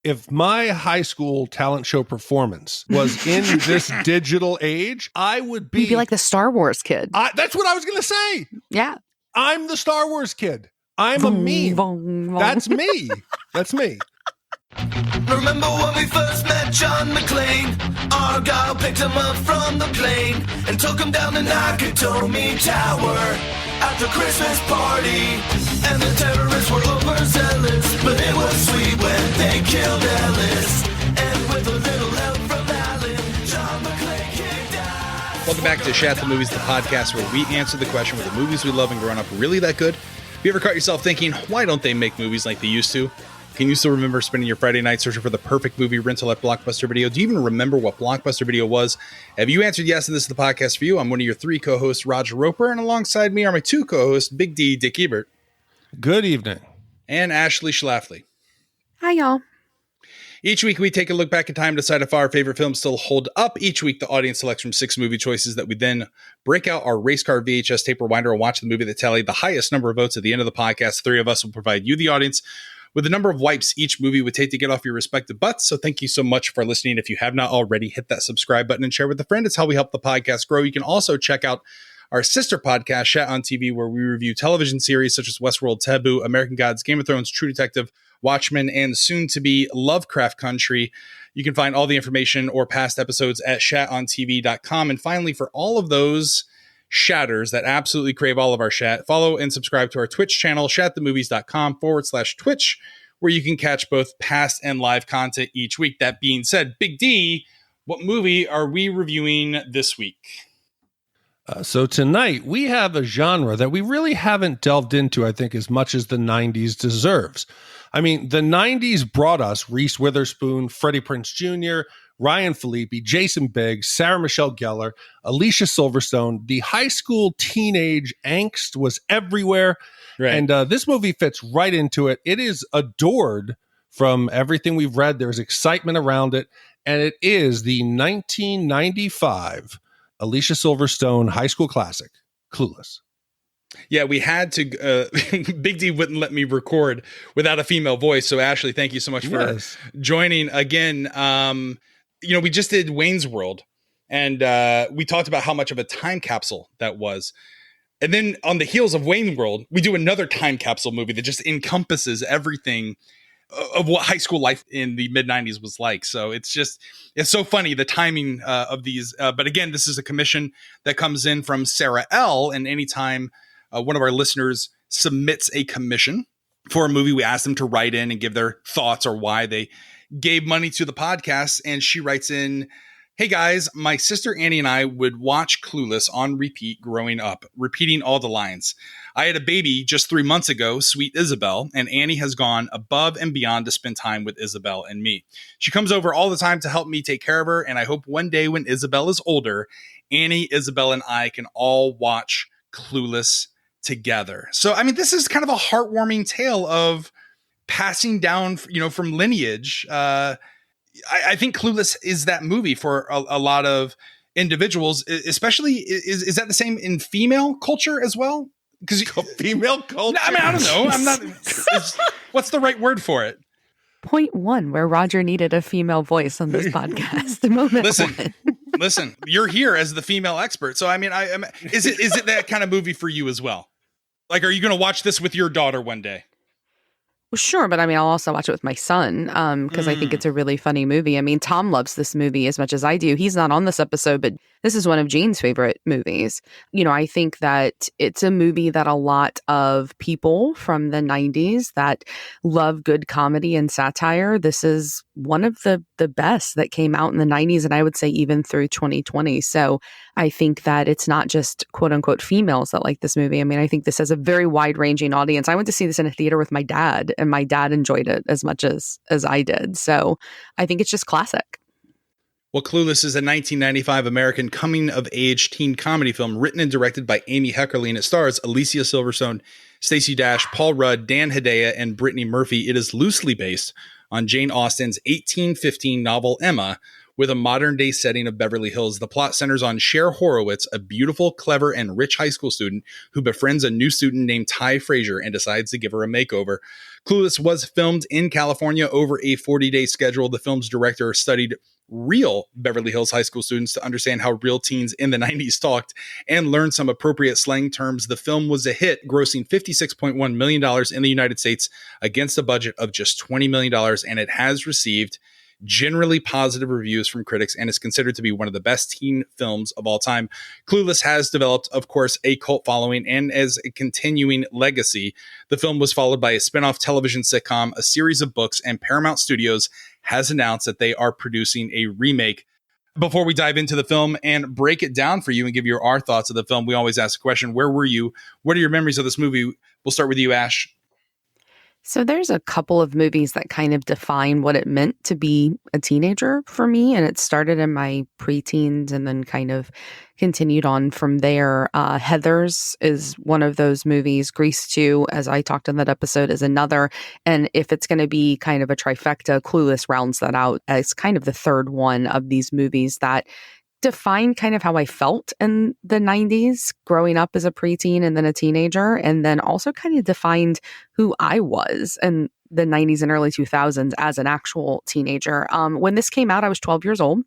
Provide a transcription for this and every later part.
if my high school talent show performance was in this digital age, I would be... You'd be like the Star Wars kid. That's what I was going to say. Yeah. I'm the Star Wars kid. I'm a meme. That's me. That's me. Remember when we first met John McClane? Argyle picked him up from the plane and took him down the Nakatomi Tower at the Christmas party. And the terrorists were overzealous, but it was sweet when they killed Ellis. And with a little help from Alan, John McClane kicked out. Welcome back to Shat the Movies, the podcast where we answer the question, were the movies we love and growing up really that good? Have you ever caught yourself thinking, why don't they make movies like they used to? Can you still remember spending your Friday night searching for the perfect movie rental at Blockbuster Video? Do you even remember what Blockbuster Video was? Have you answered yes, and this is the podcast for you? I'm one of your three co-hosts, Roger Roper, and alongside me are my two co-hosts, Big D, Dick Ebert. Good evening. And Ashley Schlafly. Hi, y'all. Each week, we take a look back in time to decide if our favorite films still hold up. Each week, the audience selects from 6 movie choices that we then break out our race car VHS tape rewinder and watch the movie that tallied the highest number of votes at the end of the podcast. 3 of us will provide you, the audience, with the number of wipes each movie would take to get off your respective butts. So thank you so much for listening. If you have not already, hit that subscribe button and share with a friend. It's how we help the podcast grow. You can also check out our sister podcast, Shat on TV, where we review television series such as Westworld, Taboo, American Gods, Game of Thrones, True Detective, Watchmen, and soon to be Lovecraft Country. You can find all the information or past episodes at shatontv.com. And finally, for all of those shatters that absolutely crave all of our Shat, follow and subscribe to our Twitch channel, shatthemovies.com/Twitch, where you can catch both past and live content each week. That being said, Big D, what movie are we reviewing this week? So tonight we have a genre that we really haven't delved into, I think, as much as the 90s deserves. I mean, the 90s brought us Reese Witherspoon, Freddie Prinze Jr., Ryan Phillippe, Jason Biggs, Sarah Michelle Gellar, Alicia Silverstone. The high school teenage angst was everywhere. Right. And this movie fits right into it. It is adored from everything we've read. There's excitement around it. And it is the 1995 Alicia Silverstone high school classic, Clueless. Yeah, we had to, Big D wouldn't let me record without a female voice. So Ashley, thank you so much for joining again. We just did Wayne's World, and we talked about how much of a time capsule that was. And then on the heels of Wayne's World, we do another time capsule movie that just encompasses everything of what high school life in the mid 90s was like. So it's so funny, the timing of these. But again, this is a commission that comes in from Sarah L. And anytime one of our listeners submits a commission for a movie, we ask them to write in and give their thoughts or why they gave money to the podcast. And she writes in, "Hey guys, my sister Annie and I would watch Clueless on repeat growing up, repeating all the lines. I had a baby just 3 months ago, sweet Isabel, and Annie has gone above and beyond to spend time with Isabel and me. She comes over all the time to help me take care of her, and I hope one day when Isabel is older, Annie, Isabel, and I can all watch Clueless together." So, I mean, this is kind of a heartwarming tale of passing down, from lineage. I think Clueless is that movie for a lot of individuals, especially. Is that the same in female culture as well? Because female culture. I mean, I don't know. I'm not. What's the right word for it? Point 1, where Roger needed a female voice on this podcast. Moment Listen. You're here as the female expert, so I mean, is it that kind of movie for you as well? Like, are you going to watch this with your daughter one day? Well, sure, but I mean, I'll also watch it with my son because I think it's a really funny movie. I mean, Tom loves this movie as much as I do. He's not on this episode, but this is one of Jane's favorite movies. I think that it's a movie that a lot of people from the 90s that love good comedy and satire, this is one of the best that came out in the 90s, and I would say even through 2020. So I think that it's not just quote unquote females that like this movie. I mean, I think this has a very wide ranging audience. I went to see this in a theater with my dad, and my dad enjoyed it as much as I did. So I think it's just classic. Well, Clueless is a 1995 American coming-of-age teen comedy film written and directed by Amy Heckerling. It stars Alicia Silverstone, Stacey Dash, Paul Rudd, Dan Hedaya, and Brittany Murphy. It is loosely based on Jane Austen's 1815 novel Emma, with a modern-day setting of Beverly Hills. The plot centers on Cher Horowitz, a beautiful, clever, and rich high school student who befriends a new student named Ty Frazier and decides to give her a makeover. Clueless was filmed in California over a 40-day schedule. The film's director studied real Beverly Hills high school students to understand how real teens in the 90s talked and learn some appropriate slang terms. The film was a hit, grossing $56.1 million in the United States against a budget of just $20 million, and it has received generally positive reviews from critics and is considered to be one of the best teen films of all time. Clueless has developed, of course, a cult following and as a continuing legacy. The film was followed by a spin-off television sitcom, a series of books, and Paramount Studios has announced that they are producing a remake. Before we dive into the film and break it down for you and give you our thoughts of the film, we always ask a question: where were you? What are your memories of this movie? We'll start with you, Ash. So there's a couple of movies that kind of define what it meant to be a teenager for me. And it started in my preteens and then kind of continued on from there. Heathers is one of those movies. Grease 2, as I talked in that episode, is another. And if it's going to be kind of a trifecta, Clueless rounds that out as kind of the third one of these movies that defined kind of how I felt in the 90s growing up as a preteen and then a teenager, and then also kind of defined who I was in the 90s and early 2000s as an actual teenager. When this came out, I was 12 years old.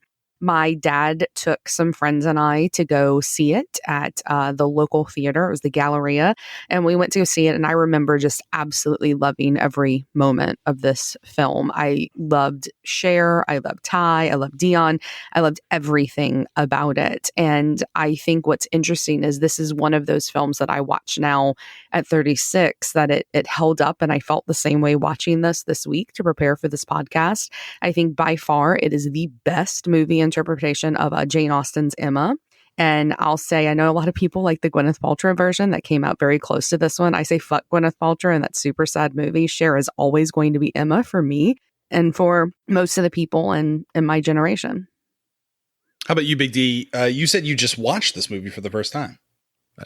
My dad took some friends and I to go see it at the local theater. It was the Galleria. And we went to go see it. And I remember just absolutely loving every moment of this film. I loved Cher. I loved Ty. I loved Dion. I loved everything about it. And I think what's interesting is this is one of those films that I watch now at 36, that it held up. And I felt the same way watching this week to prepare for this podcast. I think by far it is the best movie interpretation of Jane Austen's Emma. And I'll say, I know a lot of people like the Gwyneth Paltrow version that came out very close to this one. I say fuck Gwyneth Paltrow and that super sad movie. Cher is always going to be Emma for me and for most of the people in my generation. How about you, Big D? You said you just watched this movie for the first time.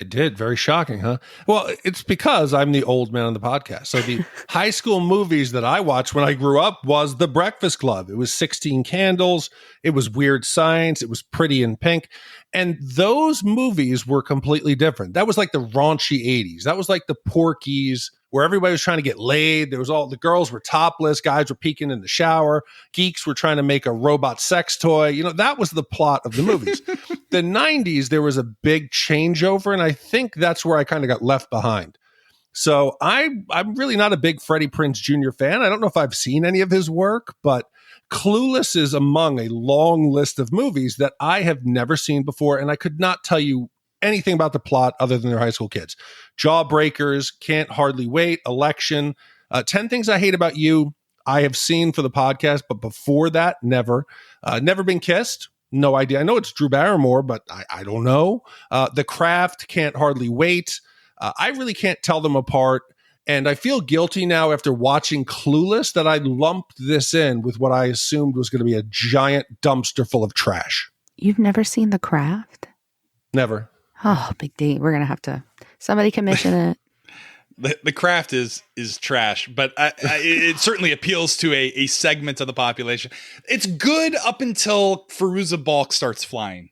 I did. Very shocking, huh? Well, it's because I'm the old man on the podcast. So the high school movies that I watched when I grew up was The Breakfast Club. It was 16 Candles. It was Weird Science. It was Pretty in Pink. And those movies were completely different. That was like the raunchy 80s. That was like the Porky's, where everybody was trying to get laid. There was all the girls were topless, guys were peeking in the shower, geeks were trying to make a robot sex toy. You know, that was the plot of the movies. The 90s, there was a big changeover, and I think that's where I kind of got left behind. So I'm really not a big Freddie Prinze Jr. fan. I don't know if I've seen any of his work, but Clueless is among a long list of movies that I have never seen before, and I could not tell you anything about the plot other than they're high school kids. Jawbreakers, Can't Hardly Wait, Election, 10 Things I Hate About You, I have seen for the podcast, but before that, never. Never Been Kissed, no idea. I know it's Drew Barrymore, but I don't know. The Craft, Can't Hardly Wait. I really can't tell them apart. And I feel guilty now after watching Clueless that I lumped this in with what I assumed was going to be a giant dumpster full of trash. You've never seen The Craft? Never. Oh, Big D, we're going to have to, somebody commission it. The Craft is trash, but it certainly appeals to a segment of the population. It's good up until Fairuza Balk starts flying.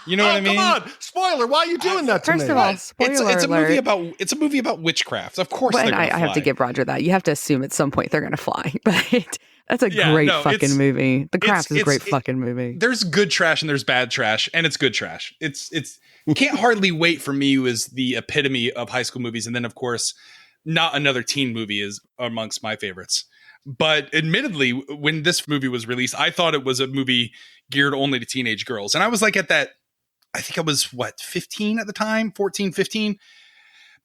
You know what I mean? Come on, spoiler! Why are you doing that to me? First of all, spoiler it's a alert. It's a movie about witchcraft. Of course, Well, they're and going to I fly. have to give Roger that. You have to assume at some point they're going to fly, but that's a great fucking movie. The Craft is a great fucking movie. There's good trash and there's bad trash, and it's good trash. It's Can't Hardly Wait for me was the epitome of high school movies, and then of course, Not Another Teen Movie is amongst my favorites. But admittedly, when this movie was released, I thought it was a movie geared only to teenage girls, and I was like at that. I think I was 15 at the time, 14, 15.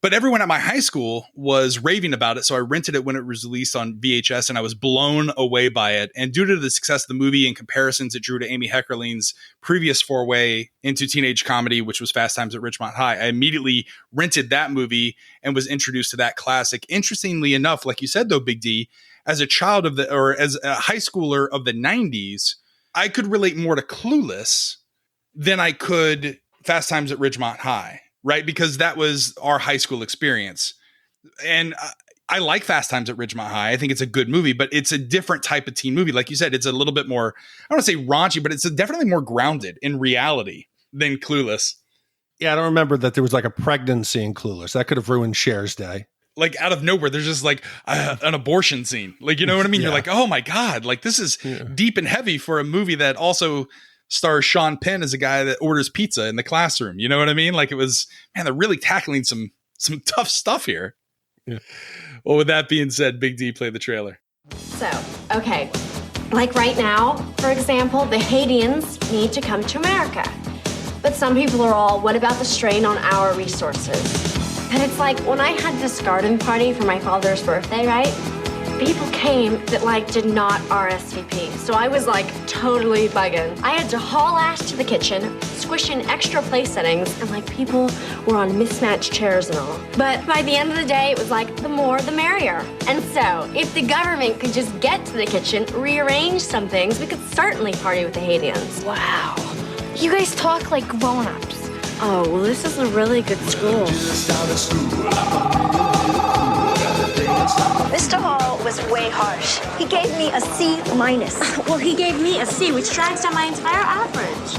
But everyone at my high school was raving about it. So I rented it when it was released on VHS and I was blown away by it. And due to the success of the movie and comparisons it drew to Amy Heckerling's previous foray into teenage comedy, which was Fast Times at Ridgemont High, I immediately rented that movie and was introduced to that classic. Interestingly enough, like you said, though, Big D, as a child of as a high schooler of the 90s, I could relate more to Clueless than I could Fast Times at Ridgemont High, right? Because that was our high school experience. And I like Fast Times at Ridgemont High. I think it's a good movie, but it's a different type of teen movie. Like you said, it's a little bit more, I don't want to say raunchy, but it's definitely more grounded in reality than Clueless. Yeah, I don't remember that there was like a pregnancy in Clueless. That could have ruined Cher's day. like out of nowhere, there's just like an abortion scene. Like, you know what I mean? You're like, oh my God, like this is deep and heavy for a movie that also stars Sean Penn as a guy that orders pizza in the classroom. You know what I mean? Like it was, man, they're really tackling some tough stuff here. Yeah. Well, with that being said, Big D, play the trailer. So, okay, like right now, for example, the Haitians need to come to America. But some people are all, what about the strain on our resources? And it's like, when I had this garden party for my father's birthday, right? People came that, like, did not RSVP. So I was, like, totally bugging. I had to haul ass to the kitchen, squish in extra place settings, and, like, people were on mismatched chairs and all. But by the end of the day, it was like, the more, the merrier. And so, if the government could just get to the kitchen, rearrange some things, we could certainly party with the Haitians. Wow. You guys talk like grown-ups. Oh, well, this is a really good school. Mr. Hall was way harsh. He gave me a C minus. Well, he gave me a C, which drags down my entire average.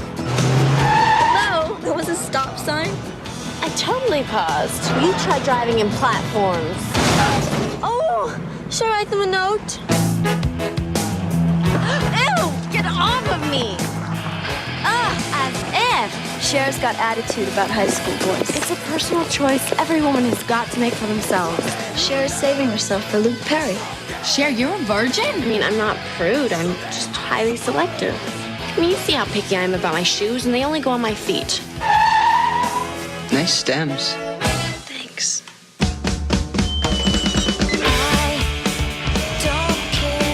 Hello? There was a stop sign? I totally paused. You tried driving in platforms. Oh, should I write them a note? Ew! Get off of me! As if. Cher's got attitude about high school boys. It's a personal choice every woman has got to make for themselves. Cher's saving herself for Luke Perry. Cher, you're a virgin? I mean, I'm not prude. I'm just highly selective. I mean, you see how picky I am about my shoes, and they only go on my feet. Nice stems. Thanks.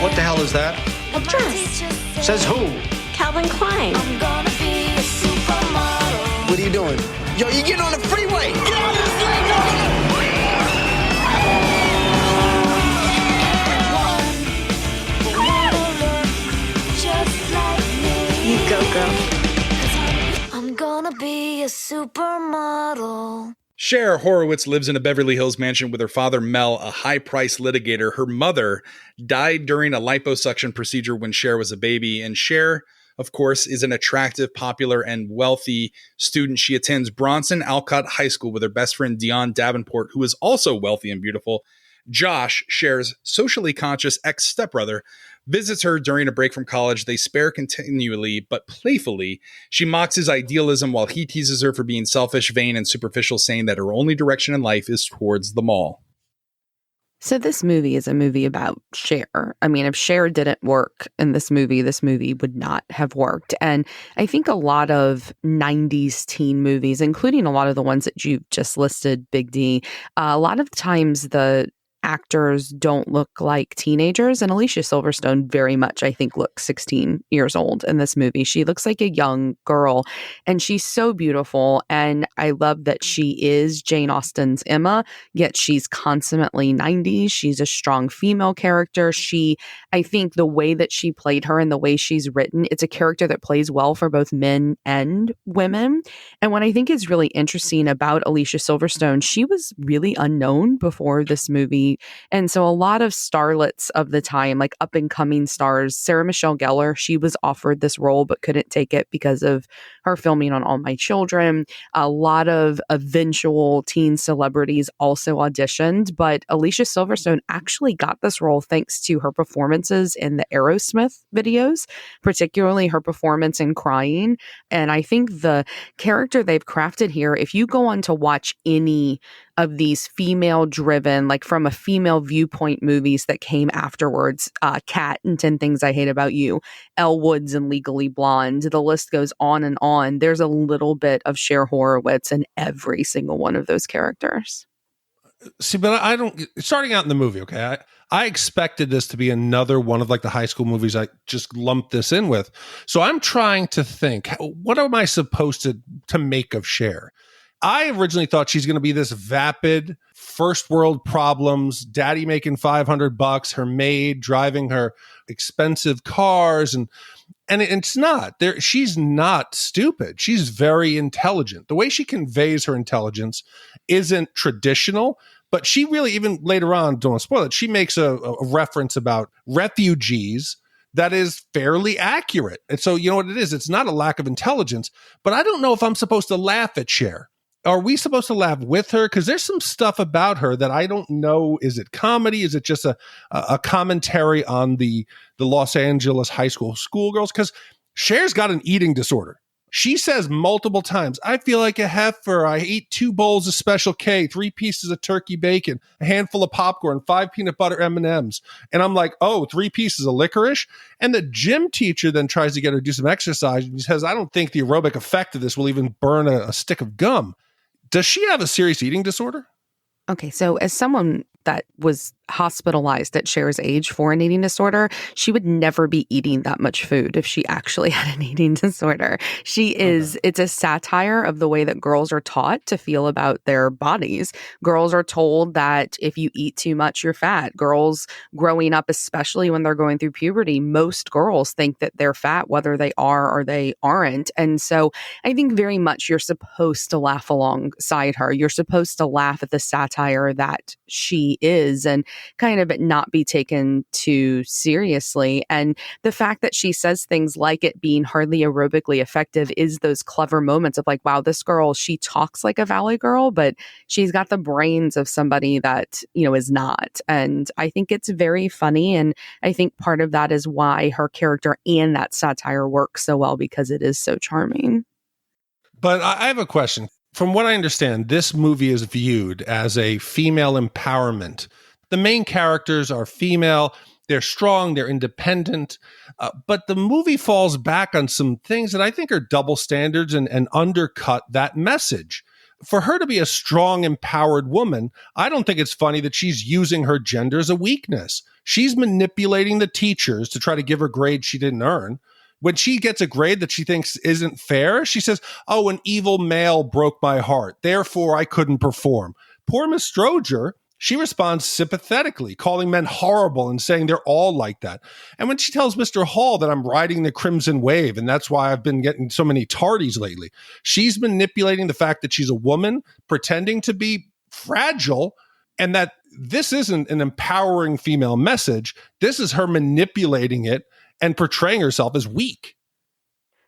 What the hell is that? A dress. Says who? Calvin Klein. What are you doing? Yo, you getting on the freeway! Get on the freeway! You go, girl. I'm gonna be a supermodel. Cher Horowitz lives in a Beverly Hills mansion with her father, Mel, a high-priced litigator. Her mother died during a liposuction procedure when Cher was a baby, and Cher, of course, is an attractive, popular, and wealthy student. She attends Bronson Alcott High School with her best friend, Dion Davenport, who is also wealthy and beautiful. Josh, Cher's socially conscious ex-stepbrother, visits her during a break from college. They spar continually, but playfully. She mocks his idealism while he teases her for being selfish, vain, and superficial, saying that her only direction in life is towards the mall. So this movie is a movie about Cher. I mean, if Cher didn't work in this movie would not have worked. And I think a lot of 90s teen movies, including a lot of the ones that you just listed, Big D, a lot of times the actors don't look like teenagers, and Alicia Silverstone very much, I think, looks 16 years old in this movie. She looks like a young girl, and she's so beautiful, and I love that she is Jane Austen's Emma, yet she's consummately 90s. She's a strong female character. I think the way that she played her and the way she's written, it's a character that plays well for both men and women. And what I think is really interesting about Alicia Silverstone, she was really unknown before this movie. And so a lot of starlets of the time, like up and coming stars, Sarah Michelle Gellar, she was offered this role but couldn't take it because of her filming on All My Children. A lot of eventual teen celebrities also auditioned, but Alicia Silverstone actually got this role thanks to her performances in the Aerosmith videos, particularly her performance in Crying. And I think the character they've crafted here, if you go on to watch any of these female-driven, like from a female viewpoint movies that came afterwards, Cat and 10 Things I Hate About You, Elle Woods and Legally Blonde, the list goes on and on. There's a little bit of Cher Horowitz in every single one of those characters. See, but I don't, starting out in the movie, okay, I expected this to be another one of like the high school movies I just lumped this in with. So I'm trying to think, what am I supposed to make of Cher? I originally thought she's going to be this vapid, first world problems, daddy making $500, her maid driving her expensive cars, and it's not. She's not stupid. She's very intelligent. The way she conveys her intelligence isn't traditional, but she really, even later on, don't spoil it, she makes a reference about refugees that is fairly accurate. And so, you know what it is? It's not a lack of intelligence, but I don't know if I'm supposed to laugh at Cher. are we supposed to laugh with her? Because there's some stuff about her that I don't know. Is it comedy? Is it just a commentary on the Los Angeles high school schoolgirls? Because Cher's got an eating disorder. She says multiple times, I feel like a heifer. I ate 2 bowls of Special K, 3 pieces of turkey bacon, a handful of popcorn, 5 peanut butter M&Ms. And I'm like, oh, 3 pieces of licorice? And the gym teacher then tries to get her to do some exercise. And he says, I don't think the aerobic effect of this will even burn a stick of gum. Does she have a serious eating disorder? Okay, so as someone that was hospitalized at Cher's age for an eating disorder, she would never be eating that much food if she actually had an eating disorder. It's a satire of the way that girls are taught to feel about their bodies. Girls are told that if you eat too much, you're fat. Girls growing up, especially when they're going through puberty, most girls think that they're fat, whether they are or they aren't. And so I think very much you're supposed to laugh alongside her. You're supposed to laugh at the satire that she is and kind of not be taken too seriously. And the fact that she says things like it being hardly aerobically effective is those clever moments of like, wow, this girl, she talks like a Valley girl, but she's got the brains of somebody that, is not. And I think it's very funny. And I think part of that is why her character and that satire works so well, because it is so charming. But I have a question. From what I understand, this movie is viewed as a female empowerment. The main characters are female, they're strong, they're independent, but the movie falls back on some things that I think are double standards and undercut that message. For her to be a strong, empowered woman, I don't think it's funny that she's using her gender as a weakness. She's manipulating the teachers to try to give her grades she didn't earn. When she gets a grade that she thinks isn't fair, she says, oh, an evil male broke my heart, therefore I couldn't perform. Poor Miss Stroger, she responds sympathetically, calling men horrible and saying they're all like that. And when she tells Mr. Hall that I'm riding the crimson wave and that's why I've been getting so many tardies lately, she's manipulating the fact that she's a woman, pretending to be fragile, and that this isn't an empowering female message. This is her manipulating it and portraying herself as weak.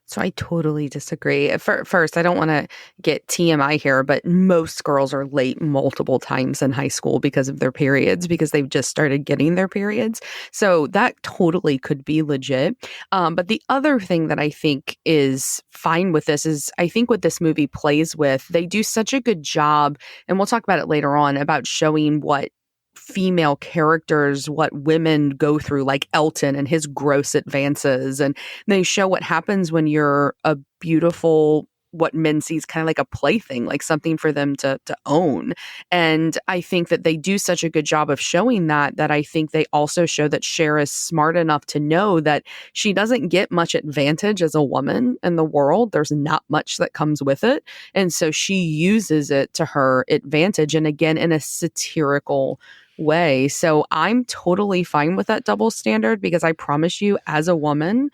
So I totally disagree. First, I don't want to get TMI here, but most girls are late multiple times in high school because of their periods, because they've just started getting their periods. So that totally could be legit. But the other thing that I think is fine with this is I think what this movie plays with, they do such a good job, and we'll talk about it later on, about showing what female characters, what women go through, like Elton and his gross advances. And they show what happens when you're a beautiful, what men sees kind of like a plaything, like something for them to own. And I think that they do such a good job of showing that I think they also show that Cher is smart enough to know that she doesn't get much advantage as a woman in the world. There's not much that comes with it. And so she uses it to her advantage. And again, in a satirical way. So I'm totally fine with that double standard, because I promise you, as a woman,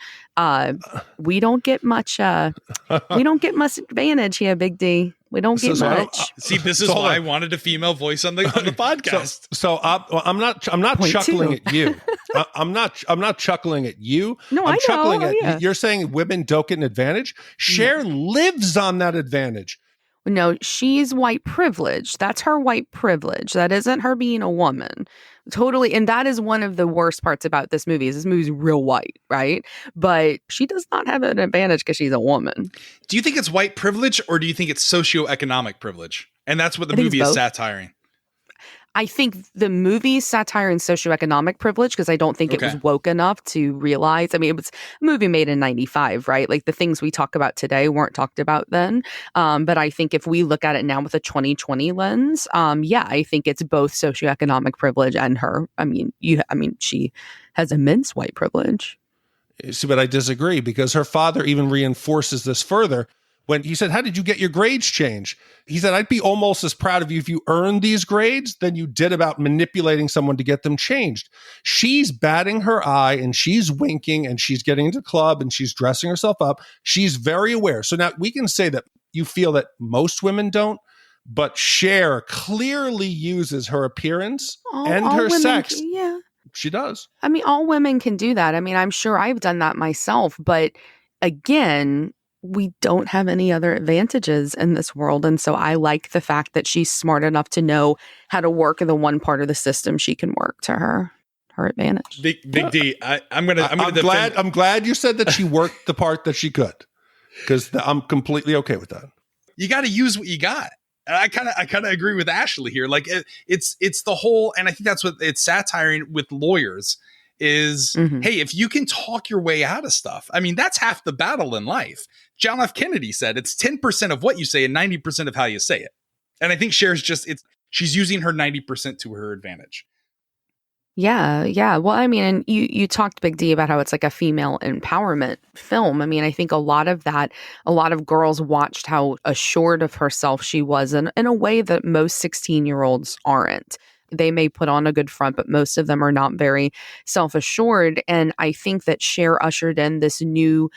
we don't get much advantage here, Big D. We don't get much. See, this is why I wanted a female voice on the podcast. So I'm not chuckling at you. I'm not chuckling at you. No, I'm I chuckling know. at you're saying women don't get an advantage. Cher lives on that advantage. No, she's white privilege. That's her white privilege. That isn't her being a woman. Totally. And that is one of the worst parts about this movie, is this movie's real white, right? But she does not have an advantage because she's a woman. Do you think it's white privilege, or do you think it's socioeconomic privilege? And that's what the movie is satiring. I think the movie's satire and socioeconomic privilege, because I don't think it was woke enough to realize. I mean, it was a movie made in 95, right? Like the things we talk about today weren't talked about then. But I think if we look at it now with a 2020 lens, I think it's both socioeconomic privilege and her. She has immense white privilege. See, but I disagree, because her father even reinforces this further. When he said, how did you get your grades changed? He said, I'd be almost as proud of you if you earned these grades than you did about manipulating someone to get them changed. She's batting her eye and she's winking and she's getting into club and she's dressing herself up. She's very aware. So now we can say that you feel that most women don't, but Cher clearly uses her appearance and her sex. Yeah. She does. I mean, all women can do that. I mean, I'm sure I've done that myself, but again, we don't have any other advantages in this world. And so I like the fact that she's smart enough to know how to work in the one part of the system she can work to her advantage. Big D, I'm glad you said that she worked the part that she could, because I'm completely okay with that. You got to use what you got. And I kind of agree with Ashley here. Like it's the whole, and I think that's what it's satiring with lawyers is, hey, if you can talk your way out of stuff, I mean, that's half the battle in life. John F. Kennedy said it's 10% of what you say and 90% of how you say it. And I think Cher's she's using her 90% to her advantage. Yeah. Well, I mean, and you talked, Big D, about how it's like a female empowerment film. I mean, I think a lot of girls watched how assured of herself she was in a way that most 16-year-olds aren't. They may put on a good front, but most of them are not very self-assured. And I think that Cher ushered in this new...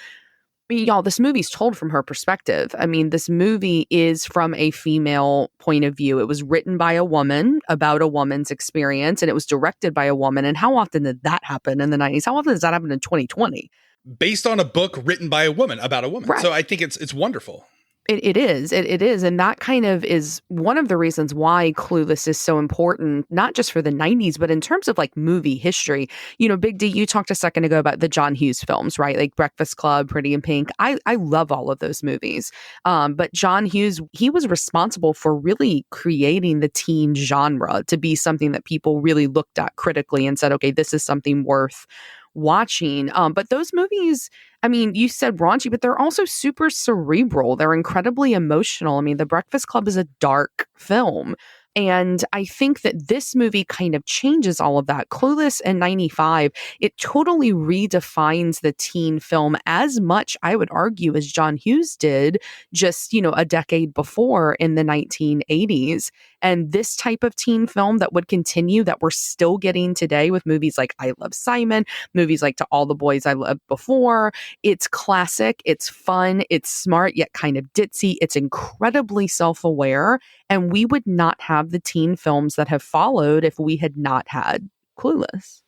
Y'all, this movie's told from her perspective. I mean, this movie is from a female point of view. It was written by a woman about a woman's experience, and it was directed by a woman. And how often did that happen in the 90s? How often does that happen in 2020? Based on a book written by a woman about a woman. Right. So I think it's wonderful. It is. And that kind of is one of the reasons why Clueless is so important, not just for the 90s, but in terms of like movie history. You know, Big D, you talked a second ago about the John Hughes films, right? Like Breakfast Club, Pretty in Pink. I love all of those movies. But John Hughes, he was responsible for really creating the teen genre to be something that people really looked at critically and said, okay, this is something worth watching. But those movies, I mean, you said raunchy, but they're also super cerebral. They're incredibly emotional. I mean, The Breakfast Club is a dark film. And I think that this movie kind of changes all of that. Clueless in 95, it totally redefines the teen film as much, I would argue, as John Hughes did just, a decade before in the 1980s. And this type of teen film that would continue, that we're still getting today with movies like I Love Simon, movies like To All the Boys I Loved Before. It's classic, it's fun, it's smart, yet kind of ditzy. It's incredibly self-aware. And we would not have the teen films that have followed if we had not had Clueless.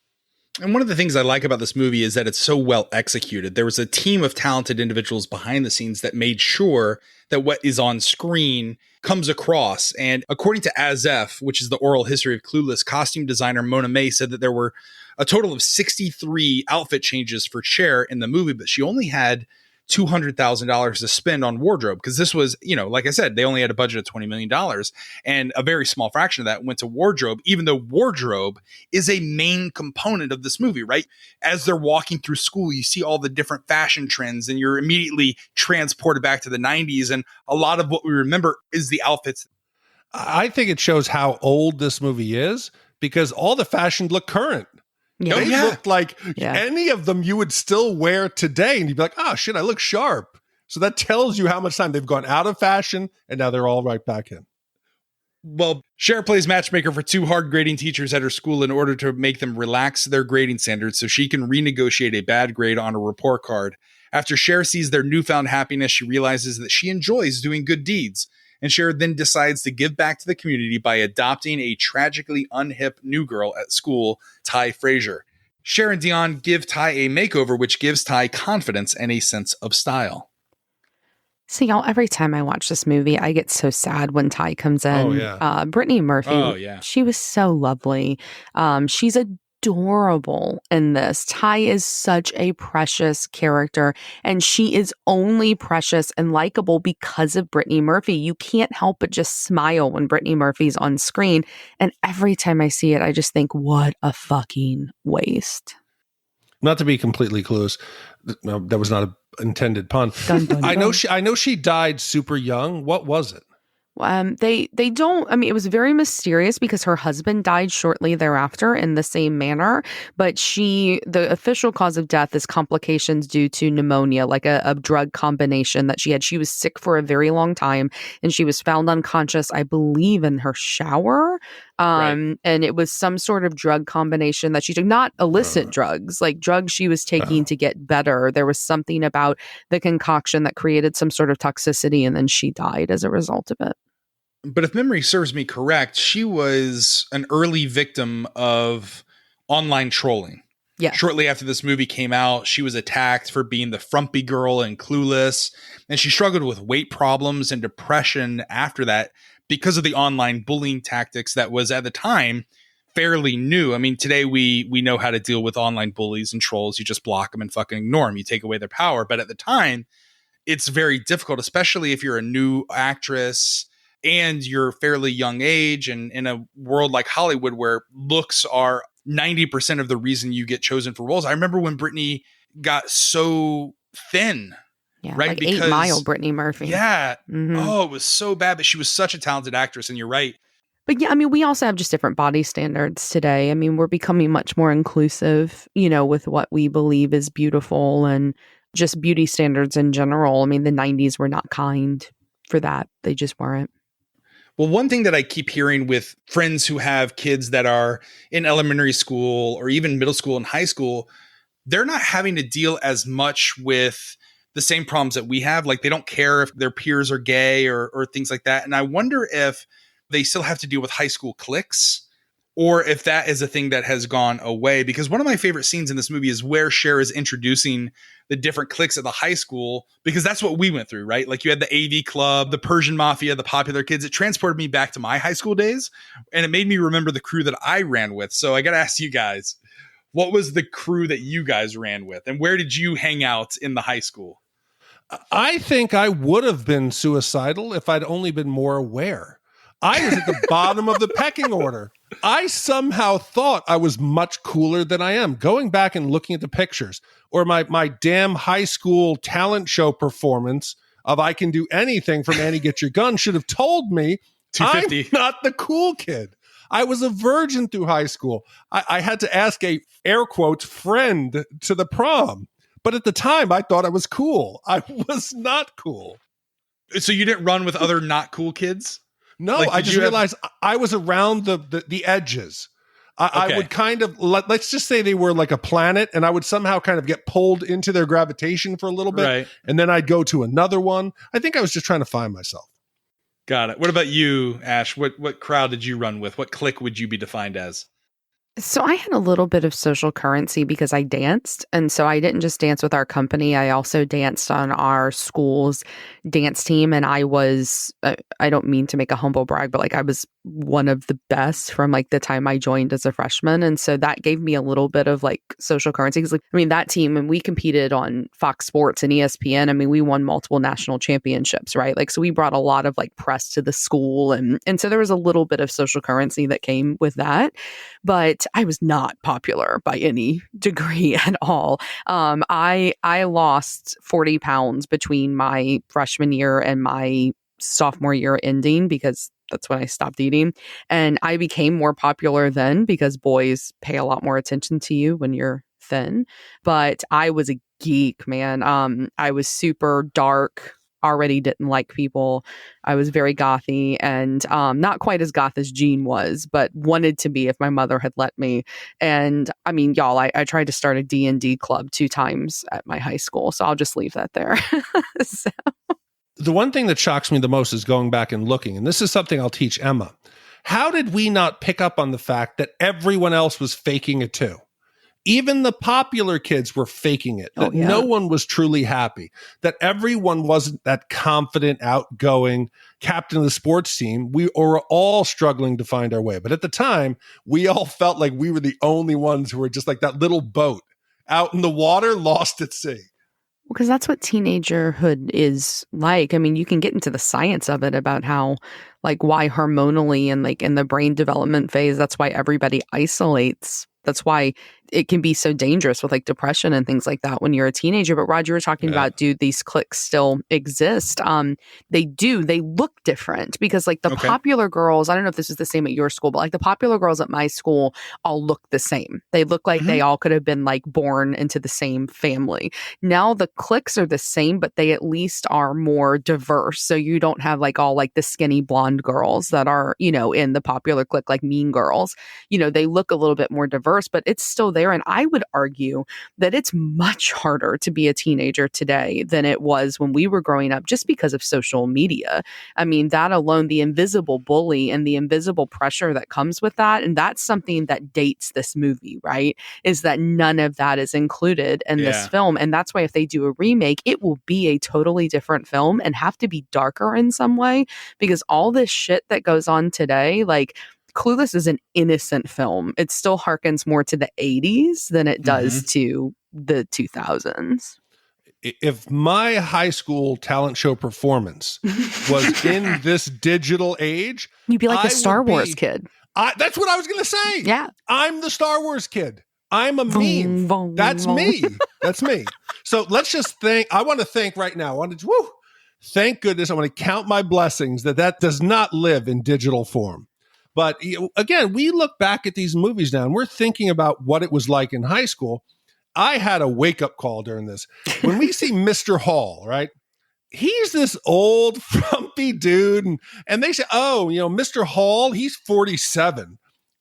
And one of the things I like about this movie is that it's so well executed. There was a team of talented individuals behind the scenes that made sure that what is on screen comes across. And according to ASF, which is the oral history of Clueless, costume designer Mona May said that there were a total of 63 outfit changes for Cher in the movie, but she only had $200,000 to spend on wardrobe, because this was, like I said, they only had a budget of $20 million, and a very small fraction of that went to wardrobe, even though wardrobe is a main component of this movie, right? As they're walking through school, you see all the different fashion trends and you're immediately transported back to the 90s. And a lot of what we remember is the outfits. I think it shows how old this movie is, because all the fashion look current. Yeah. They looked like any of them you would still wear today, and you'd be like, oh shit, I look sharp. So that tells you how much time they've gone out of fashion, and now they're all right back in. Well, Cher plays matchmaker for two hard grading teachers at her school in order to make them relax their grading standards so she can renegotiate a bad grade on a report card. After Cher sees their newfound happiness, she realizes that she enjoys doing good deeds. And Cher then decides to give back to the community by adopting a tragically unhip new girl at school, Ty Frazier. Cher and Dion give Ty a makeover, which gives Ty confidence and a sense of style. See, y'all, every time I watch this movie, I get so sad when Ty comes in. Oh, yeah. Brittany Murphy, she was so lovely. She's adorable in this. Ty is such a precious character, and she is only precious and likable because of Brittany Murphy. You can't help but just smile when Brittany Murphy's on screen, and every time I see it, I just think, what a fucking waste. Not to be completely clueless, no, that was not an intended pun. Dun, dun, I dun. know she died super young. What was it? They don't, I mean, it was very mysterious because her husband died shortly thereafter in the same manner, but the official cause of death is complications due to pneumonia, like a drug combination that she had. She was sick for a very long time, and she was found unconscious, I believe, in her shower. Right. And it was some sort of drug combination that she took, not illicit drugs, like drugs she was taking to get better. There was something about the concoction that created some sort of toxicity, and then she died as a result of it. But if memory serves me correct, she was an early victim of online trolling. Yes. Shortly after this movie came out, she was attacked for being the frumpy girl in Clueless, and she struggled with weight problems and depression after that because of the online bullying tactics that was at the time fairly new. I mean, today we know how to deal with online bullies and trolls. You just block them and fucking ignore them. You take away their power. But at the time, it's very difficult, especially if you're a new actress and you're fairly young age, and in a world like Hollywood where looks are 90% of the reason you get chosen for roles. I remember when Brittany got so thin. Yeah, right? like Because 8 Mile Brittany Murphy. Yeah. Mhm. Oh, it was so bad, but she was such a talented actress, and you're right. But yeah, I mean, we also have just different body standards today. I mean, we're becoming much more inclusive, with what we believe is beautiful and just beauty standards in general. I mean, the 90s were not kind for that. They just weren't. Well, one thing that I keep hearing with friends who have kids that are in elementary school or even middle school and high school, they're not having to deal as much with the same problems that we have. Like, they don't care if their peers are gay or things like that. And I wonder if they still have to deal with high school cliques, or if that is a thing that has gone away. Because one of my favorite scenes in this movie is where Cher is introducing the different cliques at the high school, because that's what we went through, right? Like, you had the AV club, the Persian Mafia, the popular kids. It transported me back to my high school days, and it made me remember the crew that I ran with. So I got to ask you guys, what was the crew that you guys ran with, and where did you hang out in the high school? I think I would have been suicidal if I'd only been more aware. I was at the bottom of the pecking order. I somehow thought I was much cooler than I am. Going back and looking at the pictures, or my damn high school talent show performance of I Can Do Anything from Annie Get Your Gun should have told me I'm not the cool kid. I was a virgin through high school. I had to ask a, air quotes, friend to the prom. But at the time, I thought I was cool. I was not cool. So you didn't run with other not cool kids? No, like, I just realized I was around the edges. I would kind of, let's just say they were like a planet, and I would somehow kind of get pulled into their gravitation for a little bit. Right. And then I'd go to another one. I think I was just trying to find myself. Got it. What about you, Ash? What crowd did you run with? What clique would you be defined as? So I had a little bit of social currency because I danced. And so I didn't just dance with our company. I also danced on our school's dance team. And I was, I don't mean to make a humble brag, but like I was one of the best from like the time I joined as a freshman. And so that gave me a little bit of like social currency. Because like, I mean, that team, and we competed on Fox Sports and ESPN. I mean, we won multiple national championships, right? Like, so we brought a lot of like press to the school. And so there was a little bit of social currency that came with that. But I was not popular by any degree at all. I lost 40 pounds between my freshman year and my sophomore year ending, because that's when I stopped eating. And I became more popular then because boys pay a lot more attention to you when you're thin. But I was a geek, man. I was super dark, already didn't like people. I was very gothy, and not quite as goth as Jean was, but wanted to be if my mother had let me. And I mean, y'all, I tried to start a D&D club 2 times at my high school, so I'll just leave that there. So. The one thing that shocks me the most is going back and looking, and this is something I'll teach Emma. How did we not pick up on the fact that everyone else was faking it too? Even the popular kids were faking it, that no one was truly happy, that everyone wasn't that confident, outgoing captain of the sports team. We were all struggling to find our way. But at the time, we all felt like we were the only ones who were just like that little boat out in the water, lost at sea. Because that's what teenagerhood is like. I mean, you can get into the science of it about how, like, why hormonally and like in the brain development phase, that's why everybody isolates. That's why it can be so dangerous with like depression and things like that when you're a teenager. But Rod, you were talking about, do these cliques still exist? They do. They look different because like the popular girls, I don't know if this is the same at your school, but like the popular girls at my school all look the same. They look like they all could have been like born into the same family. Now the cliques are the same, but they at least are more diverse. So you don't have like all like the skinny blonde girls that are, in the popular clique, like Mean Girls. They look a little bit more diverse, but it's still there. And I would argue that it's much harder to be a teenager today than it was when we were growing up, just because of social media. I mean, that alone, the invisible bully and the invisible pressure that comes with that. And that's something that dates this movie, right? Is that none of that is included in this film. And that's why if they do a remake, it will be a totally different film and have to be darker in some way, because all this shit that goes on today, like Clueless is an innocent film. It still harkens more to the 80s than it does to the 2000s. If my high school talent show performance was in this digital age, you'd be like the Star Wars kid. That's what I was going to say. Yeah. I'm the Star Wars kid. I'm a meme. That's me. That's me. So let's just I want to thank right now. Thank goodness. I want to count my blessings that does not live in digital form. But again, we look back at these movies now and we're thinking about what it was like in high school. I had a wake-up call during this. When we see Mr. Hall, right? He's this old, frumpy dude. And they say, Mr. Hall, he's 47.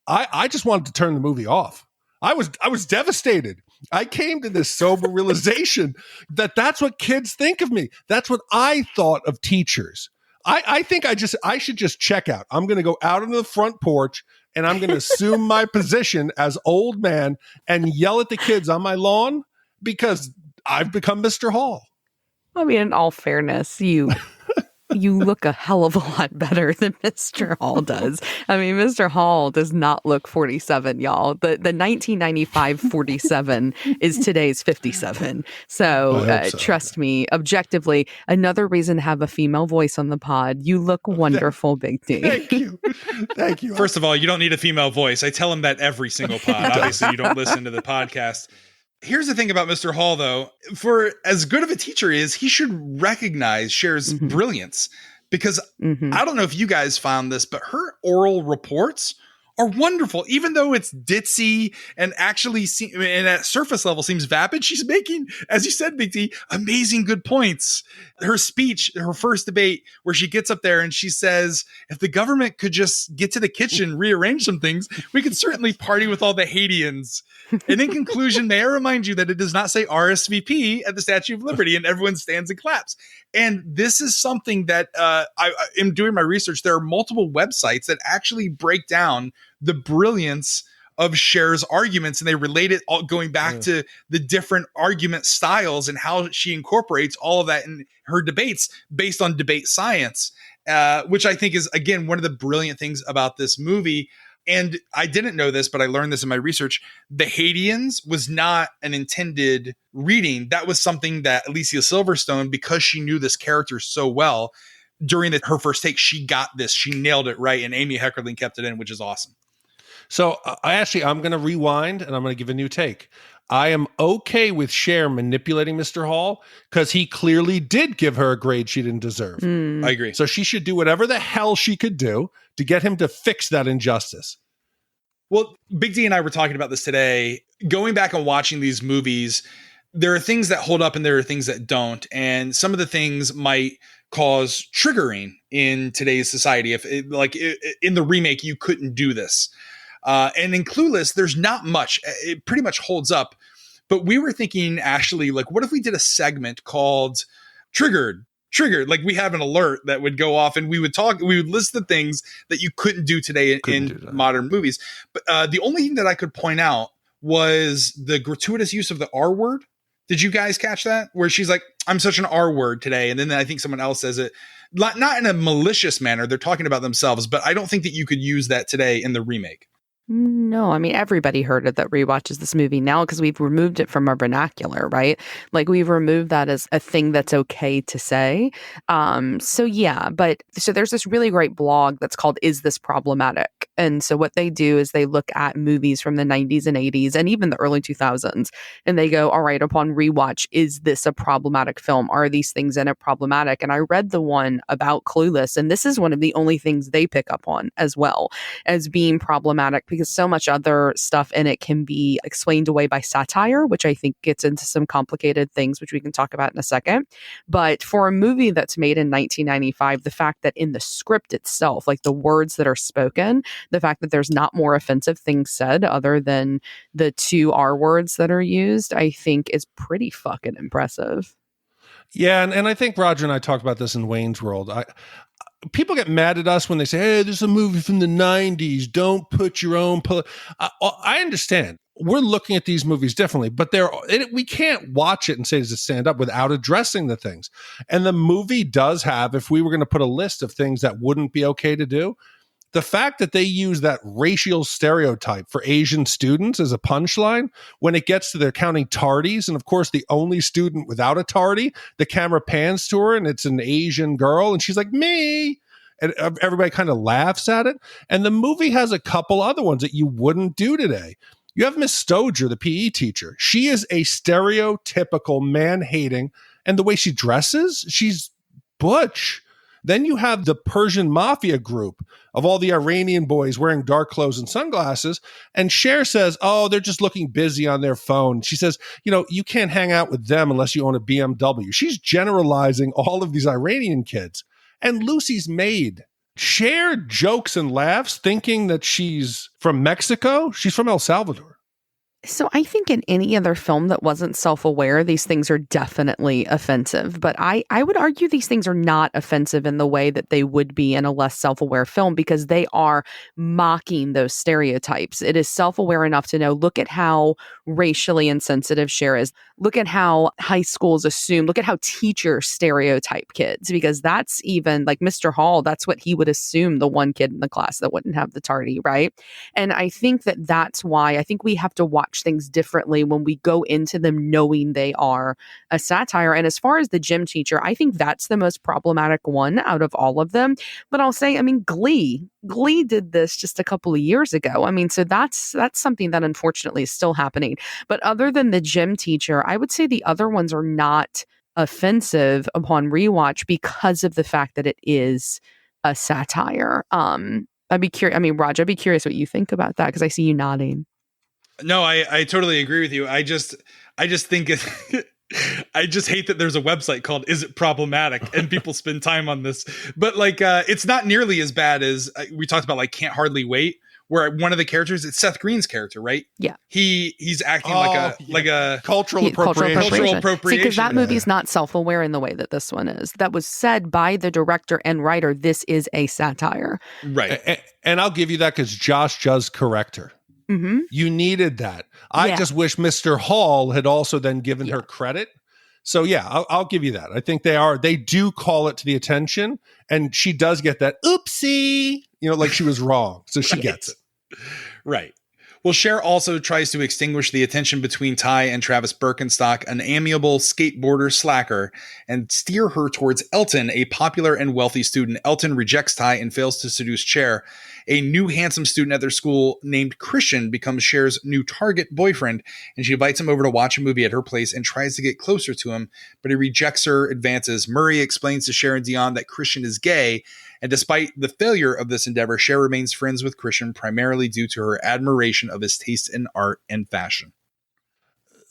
I just wanted to turn the movie off. I was devastated. I came to this sober realization that that's what kids think of me. That's what I thought of teachers. I think I should just check out. I'm going to go out on the front porch and I'm going to assume my position as old man and yell at the kids on my lawn because I've become Mr. Hall. I mean, in all fairness, you look a hell of a lot better than Mr. Hall does. I mean, Mr. Hall does not look 47, y'all. The 1995 47 is today's 57. So trust me, objectively, another reason to have a female voice on the pod. You look wonderful, Big D. Thank you. Thank you. First of all, you don't need a female voice. I tell him that every single pod. Obviously, you don't listen to the podcast. Here's the thing about Mr. Hall, though. For as good of a teacher he is, he should recognize Cher's brilliance. Because I don't know if you guys found this, but her oral reports are wonderful. Even though it's ditzy and actually and at surface level seems vapid, she's making, as you said, Big T, amazing good points. Her speech, her first debate, where she gets up there and she says, if the government could just get to the kitchen, rearrange some things, we could certainly party with all the Haitians. And in conclusion, may I remind you that it does not say RSVP at the Statue of Liberty, and everyone stands and claps. And this is something that I am doing my research. There are multiple websites that actually break down the brilliance of Cher's arguments, and they relate it all going back to the different argument styles and how she incorporates all of that in her debates based on debate science, which I think is, again, one of the brilliant things about this movie. And I didn't know this, but I learned this in my research. The Haitians was not an intended reading. That was something that Alicia Silverstone, because she knew this character so well, during her first take, she got this. She nailed it right. And Amy Heckerling kept it in, which is awesome. So I'm going to rewind and I'm going to give a new take. I am okay with Cher manipulating Mr. Hall because he clearly did give her a grade she didn't deserve. I agree. So she should do whatever the hell she could do to get him to fix that injustice. Well, Big D and I were talking about this today. Going back and watching these movies, there are things that hold up and there are things that don't. And some of the things might cause triggering in today's society. If in the remake, you couldn't do this. And in Clueless, there's not much. It pretty much holds up. But we were thinking, Ashley, like, what if we did a segment called Triggered? Like, we have an alert that would go off and we would list the things that you couldn't do today in modern movies. But the only thing that I could point out was the gratuitous use of the R word. Did you guys catch that? Where she's like, I'm such an R word today. And then I think someone else says it, not in a malicious manner. They're talking about themselves, but I don't think that you could use that today in the remake. No, I mean, everybody heard it that rewatches this movie now because we've removed it from our vernacular, right? Like, we've removed that as a thing that's okay to say. So there's this really great blog that's called Is This Problematic? And so what they do is they look at movies from the 90s and 80s and even the early 2000s, and they go, all right, upon rewatch, is this a problematic film? Are these things in it problematic? And I read the one about Clueless, and this is one of the only things they pick up on as well as being problematic, because so much other stuff in it can be explained away by satire, which I think gets into some complicated things, which we can talk about in a second. But for a movie that's made in 1995, the fact that in the script itself, like the words that are spoken, the fact that there's not more offensive things said other than the 2 R words that are used, I think is pretty fucking impressive. Yeah, and I think Roger and I talked about this in Wayne's World. People get mad at us when they say, hey, this is a movie from the 90s. Don't put your own... I understand. We're looking at these movies differently, but we can't watch it and say, does it stand up without addressing the things? And the movie does have, if we were going to put a list of things that wouldn't be okay to do, the fact that they use that racial stereotype for Asian students as a punchline when it gets to their counting tardies, and of course the only student without a tardy, the camera pans to her and it's an Asian girl and she's like, me, and everybody kind of laughs at it. And the movie has a couple other ones that you wouldn't do today. You have Miss Stoger, the PE teacher. She is a stereotypical man-hating, and the way she dresses, she's butch. Then you have the Persian mafia group of all the Iranian boys wearing dark clothes and sunglasses. And Cher says, oh, they're just looking busy on their phone. She says, you can't hang out with them unless you own a BMW. She's generalizing all of these Iranian kids. And Lucy's maid. Cher jokes and laughs thinking that she's from Mexico. She's from El Salvador. So I think in any other film that wasn't self-aware, these things are definitely offensive. But I would argue these things are not offensive in the way that they would be in a less self-aware film because they are mocking those stereotypes. It is self-aware enough to know, look at how racially insensitive Cher is. Look at how high schools assume, look at how teachers stereotype kids, because that's even like Mr. Hall, that's what he would assume the one kid in the class that wouldn't have the tardy, right? And I think that that's why I think we have to watch things differently when we go into them knowing they are a satire. And as far as the gym teacher, I think that's the most problematic one out of all of them. But I'll say, Glee did this just a couple of years ago. So that's something that unfortunately is still happening. But other than the gym teacher, I would say the other ones are not offensive upon rewatch because of the fact that it is a satire. I'd be curious. Roger, I'd be curious what you think about that because I see you nodding. No, I totally agree with you. I just think I just hate that there's a website called Is It Problematic and people spend time on this. But it's not nearly as bad as we talked about, Can't Hardly Wait, where one of the characters, it's Seth Green's character, right? Yeah. He's acting like a cultural appropriation. Because that movie's not self-aware in the way that this one is. That was said by the director and writer. This is a satire. Right. And I'll give you that because Josh does correct her. Mm-hmm. You needed that. I just wish Mr. Hall had also then given her credit. So I'll give you that. I think they do call it to the attention, and she does get that oopsie, she was wrong. So she gets it. Right. Well, Cher also tries to extinguish the attention between Ty and Travis Birkenstock, an amiable skateboarder slacker, and steer her towards Elton, a popular and wealthy student. Elton rejects Ty and fails to seduce Cher. A new handsome student at their school named Christian becomes Cher's new target boyfriend, and she invites him over to watch a movie at her place and tries to get closer to him, but he rejects her advances. Murray explains to Cher and Dion that Christian is gay, and despite the failure of this endeavor, Cher remains friends with Christian primarily due to her admiration of his taste in art and fashion.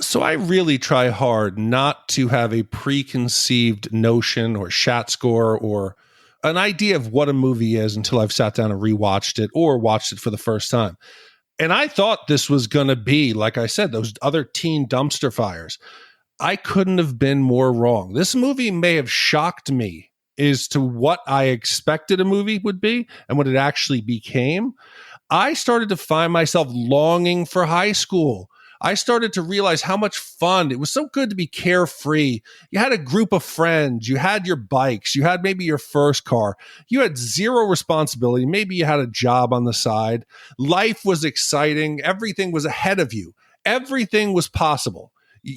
So I really try hard not to have a preconceived notion or Shat score or an idea of what a movie is until I've sat down and rewatched it or watched it for the first time. And I thought this was going to be, like I said, those other teen dumpster fires. I couldn't have been more wrong. This movie may have shocked me as to what I expected a movie would be and what it actually became. I started to find myself longing for high school. I started to realize how much fun. It was so good to be carefree. You had a group of friends. You had your bikes. You had maybe your first car. You had zero responsibility. Maybe you had a job on the side. Life was exciting. Everything was ahead of you. Everything was possible.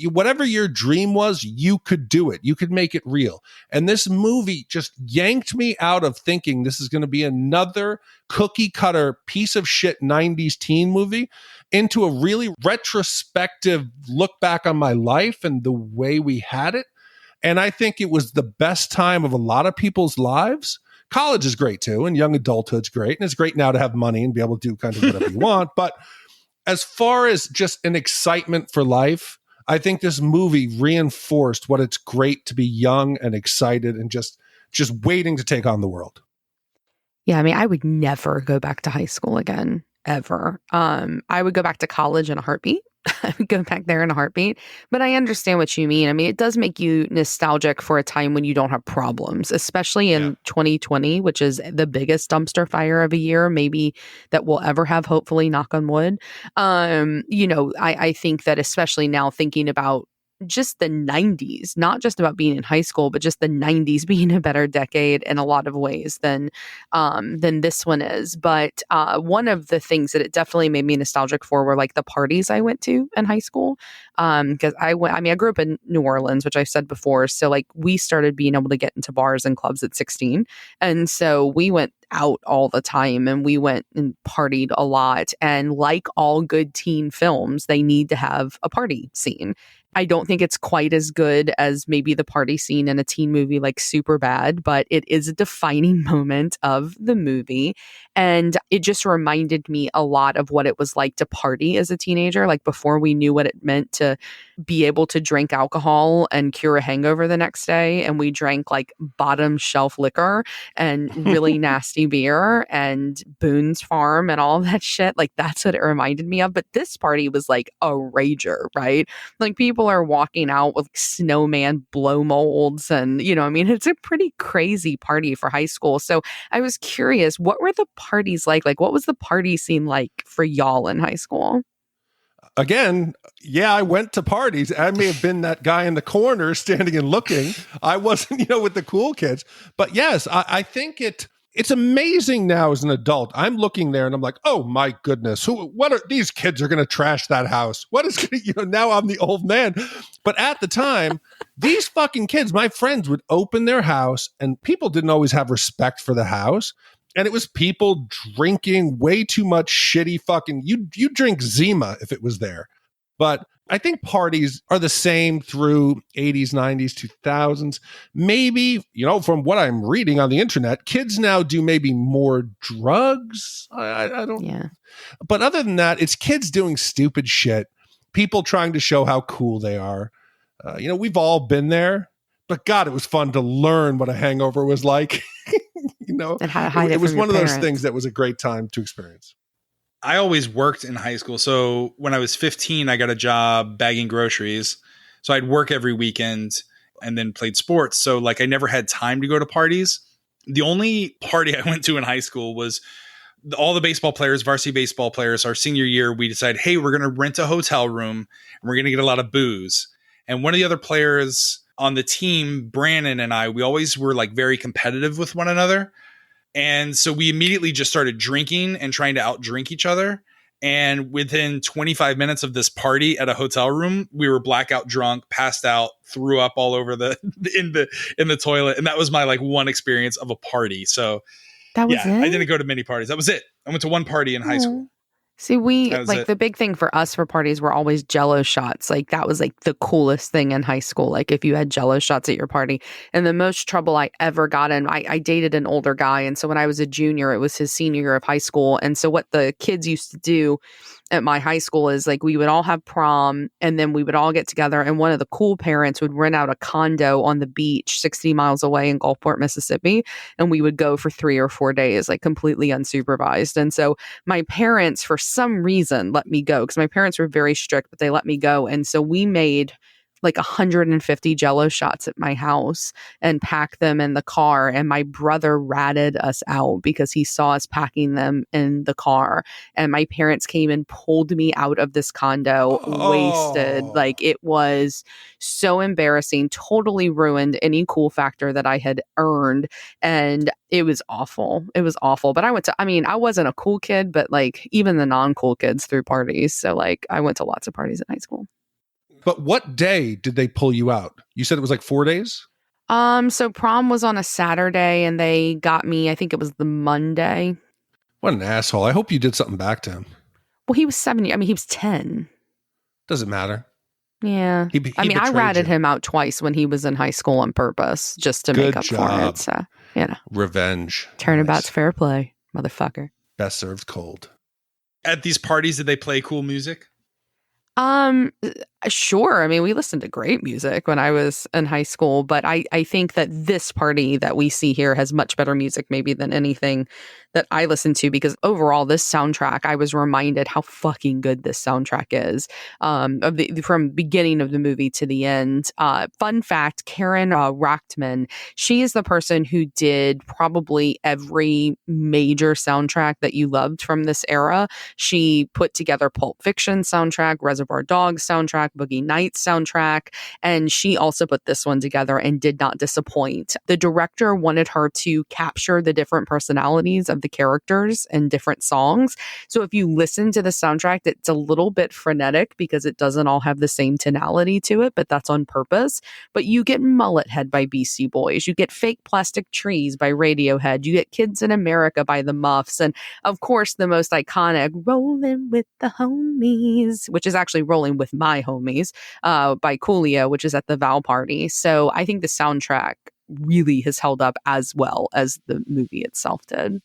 Whatever your dream was, you could do it. You could make it real. And this movie just yanked me out of thinking this is going to be another cookie cutter piece of shit 90s teen movie into a really retrospective look back on my life and the way we had it. And I think it was the best time of a lot of people's lives. College is great too, and young adulthood's great. And it's great now to have money and be able to do kind of whatever you want. But as far as just an excitement for life, I think this movie reinforced what it's great to be young and excited and just waiting to take on the world. Yeah, I mean, I would never go back to high school again, ever. I would go back to college in a heartbeat. I would go back there in a heartbeat. But I understand what you mean. I mean, it does make you nostalgic for a time when you don't have problems, especially in 2020, which is the biggest dumpster fire of a year, maybe that we'll ever have, hopefully, knock on wood. I think that especially now thinking about just the 90s, not just about being in high school, but just the 90s being a better decade in a lot of ways than this one is. But one of the things that it definitely made me nostalgic for were like the parties I went to in high school. Because I grew up in New Orleans, which I've said before. So like we started being able to get into bars and clubs at 16. And so we went out all the time and we went and partied a lot. And like all good teen films, they need to have a party scene. I don't think it's quite as good as maybe the party scene in a teen movie like Superbad, but it is a defining moment of the movie. And it just reminded me a lot of what it was like to party as a teenager, like before we knew what it meant to be able to drink alcohol and cure a hangover the next day. And we drank like bottom shelf liquor and really nasty beer and Boone's Farm and all that shit. Like that's what it reminded me of. But this party was like a rager, right? Like people are walking out with snowman blow molds and, it's a pretty crazy party for high school. So I was curious, what were the parties like? Like, what was the party scene like for y'all in high school? Again, yeah, I went to parties. I may have been that guy in the corner standing and looking. I wasn't, with the cool kids. But yes, I think it's amazing now as an adult. I'm looking there and I'm like, oh my goodness, these kids are going to trash that house. What is going to, now I'm the old man. But at the time, these fucking kids, my friends would open their house and people didn't always have respect for the house. And it was people drinking way too much shitty fucking, you drink Zima if it was there. But I think parties are the same through 80s, 90s, 2000s. Maybe, from what I'm reading on the internet, kids now do maybe more drugs. I don't. Yeah. But other than that, it's kids doing stupid shit. People trying to show how cool they are. We've all been there. But God, it was fun to learn what a hangover was like. And how to hide it was one of parents. those things that was a great time to experience. I always worked in high school. So when I was 15, I got a job bagging groceries. So I'd work every weekend and then played sports. So like I never had time to go to parties. The only party I went to in high school was all the baseball players, varsity baseball players. Our senior year, we decided, hey, we're going to rent a hotel room and we're going to get a lot of booze. And one of the other players on the team, Brandon and I, we always were like very competitive with one another. And so we immediately just started drinking and trying to outdrink each other. And within 25 minutes of this party at a hotel room, we were blackout drunk, passed out, threw up all over in the toilet. And that was my like one experience of a party. So that was it? I didn't go to many parties. That was it. I went to one party in high school. See, the big thing for us for parties were always Jell-O shots. Like that was like the coolest thing in high school. Like if you had Jell-O shots at your party. And the most trouble I ever got in, I dated an older guy. And so when I was a junior, it was his senior year of high school. And so what the kids used to do at my high school is like we would all have prom and then we would all get together and one of the cool parents would rent out a condo on the beach 60 miles away in Gulfport, Mississippi. And we would go for 3 or 4 days, like completely unsupervised. And so my parents, for some reason, let me go because my parents were very strict, but they let me go. And so we made like 150 Jell-O shots at my house and packed them in the car. And my brother ratted us out because he saw us packing them in the car. And my parents came and pulled me out of this condo wasted. Like it was so embarrassing, totally ruined any cool factor that I had earned. And it was awful. It was awful. But I wasn't a cool kid, but like even the non-cool kids threw parties. So like I went to lots of parties in high school. But what day did they pull you out? You said it was like 4 days? So prom was on a Saturday and they got me, I think it was the Monday. What an asshole. I hope you did something back to him. Well, he was 7. He was 10. Doesn't matter. Yeah. I ratted him out twice when he was in high school on purpose just to make up for it. So, Revenge. Turnabout's fair play, motherfucker. Best served cold. At these parties, did they play cool music? Sure. I mean, we listened to great music when I was in high school, but I think that this party that we see here has much better music maybe than anything that I listened to, because overall this soundtrack, I was reminded how fucking good this soundtrack is, from beginning of the movie to the end. Fun fact, Karen Rachtman, she is the person who did probably every major soundtrack that you loved from this era. She put together Pulp Fiction soundtrack, Reservoir Dogs soundtrack, Boogie Nights soundtrack, and she also put this one together and did not disappoint. The director wanted her to capture the different personalities of the characters and different songs. So if you listen to the soundtrack, it's a little bit frenetic because it doesn't all have the same tonality to it, but that's on purpose. But you get Mullet Head by Beastie Boys, you get Fake Plastic Trees by Radiohead, you get Kids in America by the Muffs, and of course the most iconic Rolling with the Homies, which is actually Rolling with My Homies, by Coolio, which is at the Val Party. So I think the soundtrack really has held up as well as the movie itself did.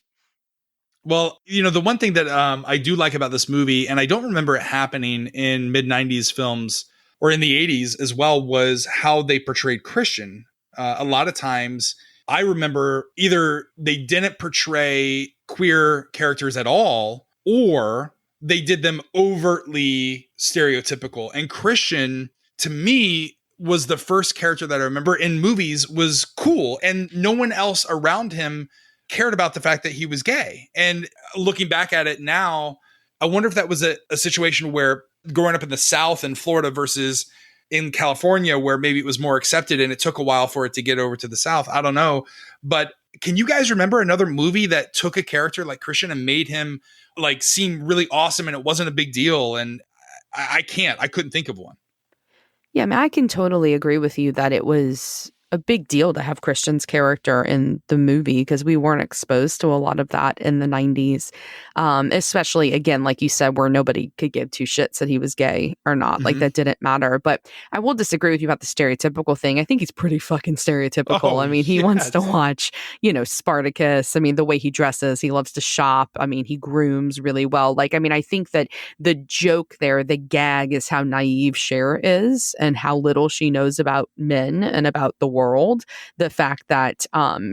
Well, the one thing that I do like about this movie, and I don't remember it happening in mid-90s films or in the 80s as well, was how they portrayed Christian. A lot of times I remember either they didn't portray queer characters at all, or they did them overtly stereotypical. And Christian, to me, was the first character that I remember in movies was cool, and no one else around him cared about the fact that he was gay. And looking back at it now, I wonder if that was a situation where growing up in the South in Florida versus in California, where maybe it was more accepted and it took a while for it to get over to the South. I don't know. But can you guys remember another movie that took a character like Christian and made him like seem really awesome and it wasn't a big deal? And I couldn't think of one. Yeah, I mean, I can totally agree with you that it was a big deal to have Christian's character in the movie because we weren't exposed to a lot of that in the 90s. Especially, again, like you said, where nobody could give two shits that he was gay or not. Like, that didn't matter. But I will disagree with you about the stereotypical thing. I think he's pretty fucking stereotypical. Oh, I mean, he wants to watch, Spartacus. I mean, the way he dresses, he loves to shop. I mean, he grooms really well. Like, I mean, I think that the joke there, the gag, is how naive Cher is and how little she knows about men and about the world. The fact that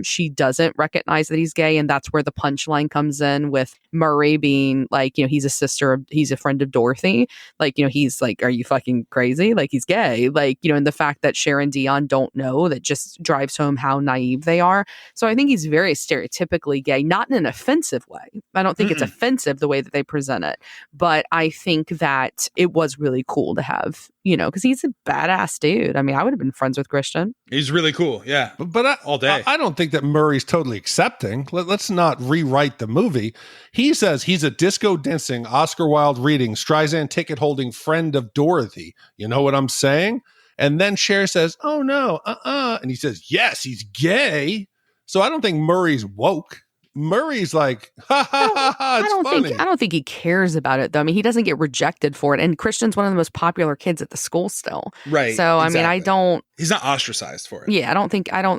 she doesn't recognize that he's gay, and that's where the punchline comes in with Murray being like, he's a friend of Dorothy. Like, he's like, are you fucking crazy? Like, he's gay. Like, and the fact that Cher and Dion don't know, that just drives home how naive they are. So I think he's very stereotypically gay, not in an offensive way. I don't think it's offensive the way that they present it, but I think that it was really cool to have, because he's a badass dude. I mean, I would have been friends with Christian. He's really cool. Yeah. But all day. I don't think that Murray's totally accepting. Let's not rewrite the movie. He says he's a disco dancing, Oscar Wilde reading, Streisand ticket holding friend of Dorothy. You know what I'm saying? And then Cher says, oh no, and he says, yes, he's gay. So I don't think Murray's woke. Murray's like, ha ha ha ha, it's funny. I don't think he cares about it though. I mean, he doesn't get rejected for it. And Christian's one of the most popular kids at the school still. Right. So, exactly. I mean, he's not ostracized for it. Yeah,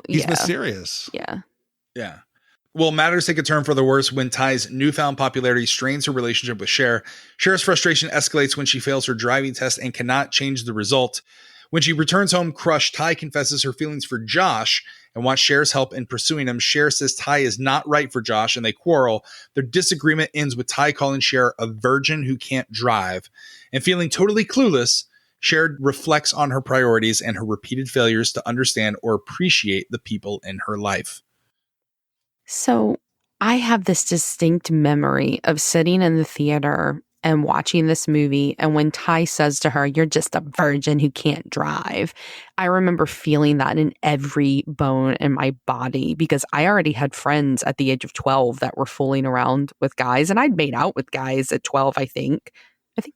he's mysterious. Yeah. Yeah. Well, matters take a turn for the worse when Ty's newfound popularity strains her relationship with Cher. Cher's frustration escalates when she fails her driving test and cannot change the result. When she returns home crushed, Ty confesses her feelings for Josh and wants Cher's help in pursuing him. Cher says Ty is not right for Josh and they quarrel. Their disagreement ends with Ty calling Cher a virgin who can't drive. And feeling totally clueless, Cher reflects on her priorities and her repeated failures to understand or appreciate the people in her life. So I have this distinct memory of sitting in the theater and watching this movie, and when Ty says to her, you're just a virgin who can't drive, I remember feeling that in every bone in my body, because I already had friends at the age of 12 that were fooling around with guys, and I'd made out with guys at 12, I think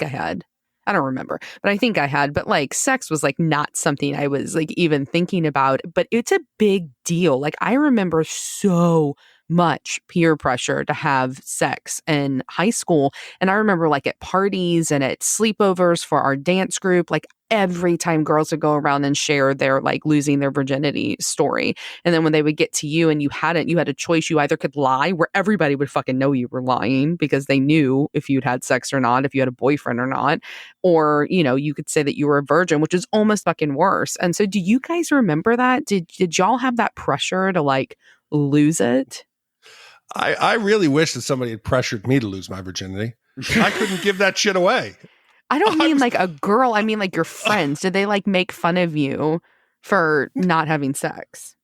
I had. I don't remember, but I think I had. But like, sex was like not something I was like even thinking about, but it's a big deal. Like, I remember so much peer pressure to have sex in high school. And I remember like at parties and at sleepovers for our dance group, like every time girls would go around and share their like losing their virginity story. And then when they would get to you and you had a choice. You either could lie, where everybody would fucking know you were lying because they knew if you'd had sex or not, if you had a boyfriend or not, or, you know, you could say that you were a virgin, which is almost fucking worse. And so do you guys remember that? Did y'all have that pressure to like lose it? I really wish that somebody had pressured me to lose my virginity. I couldn't give that shit away. I don't mean like a girl. I mean like your friends. Did they like make fun of you for not having sex?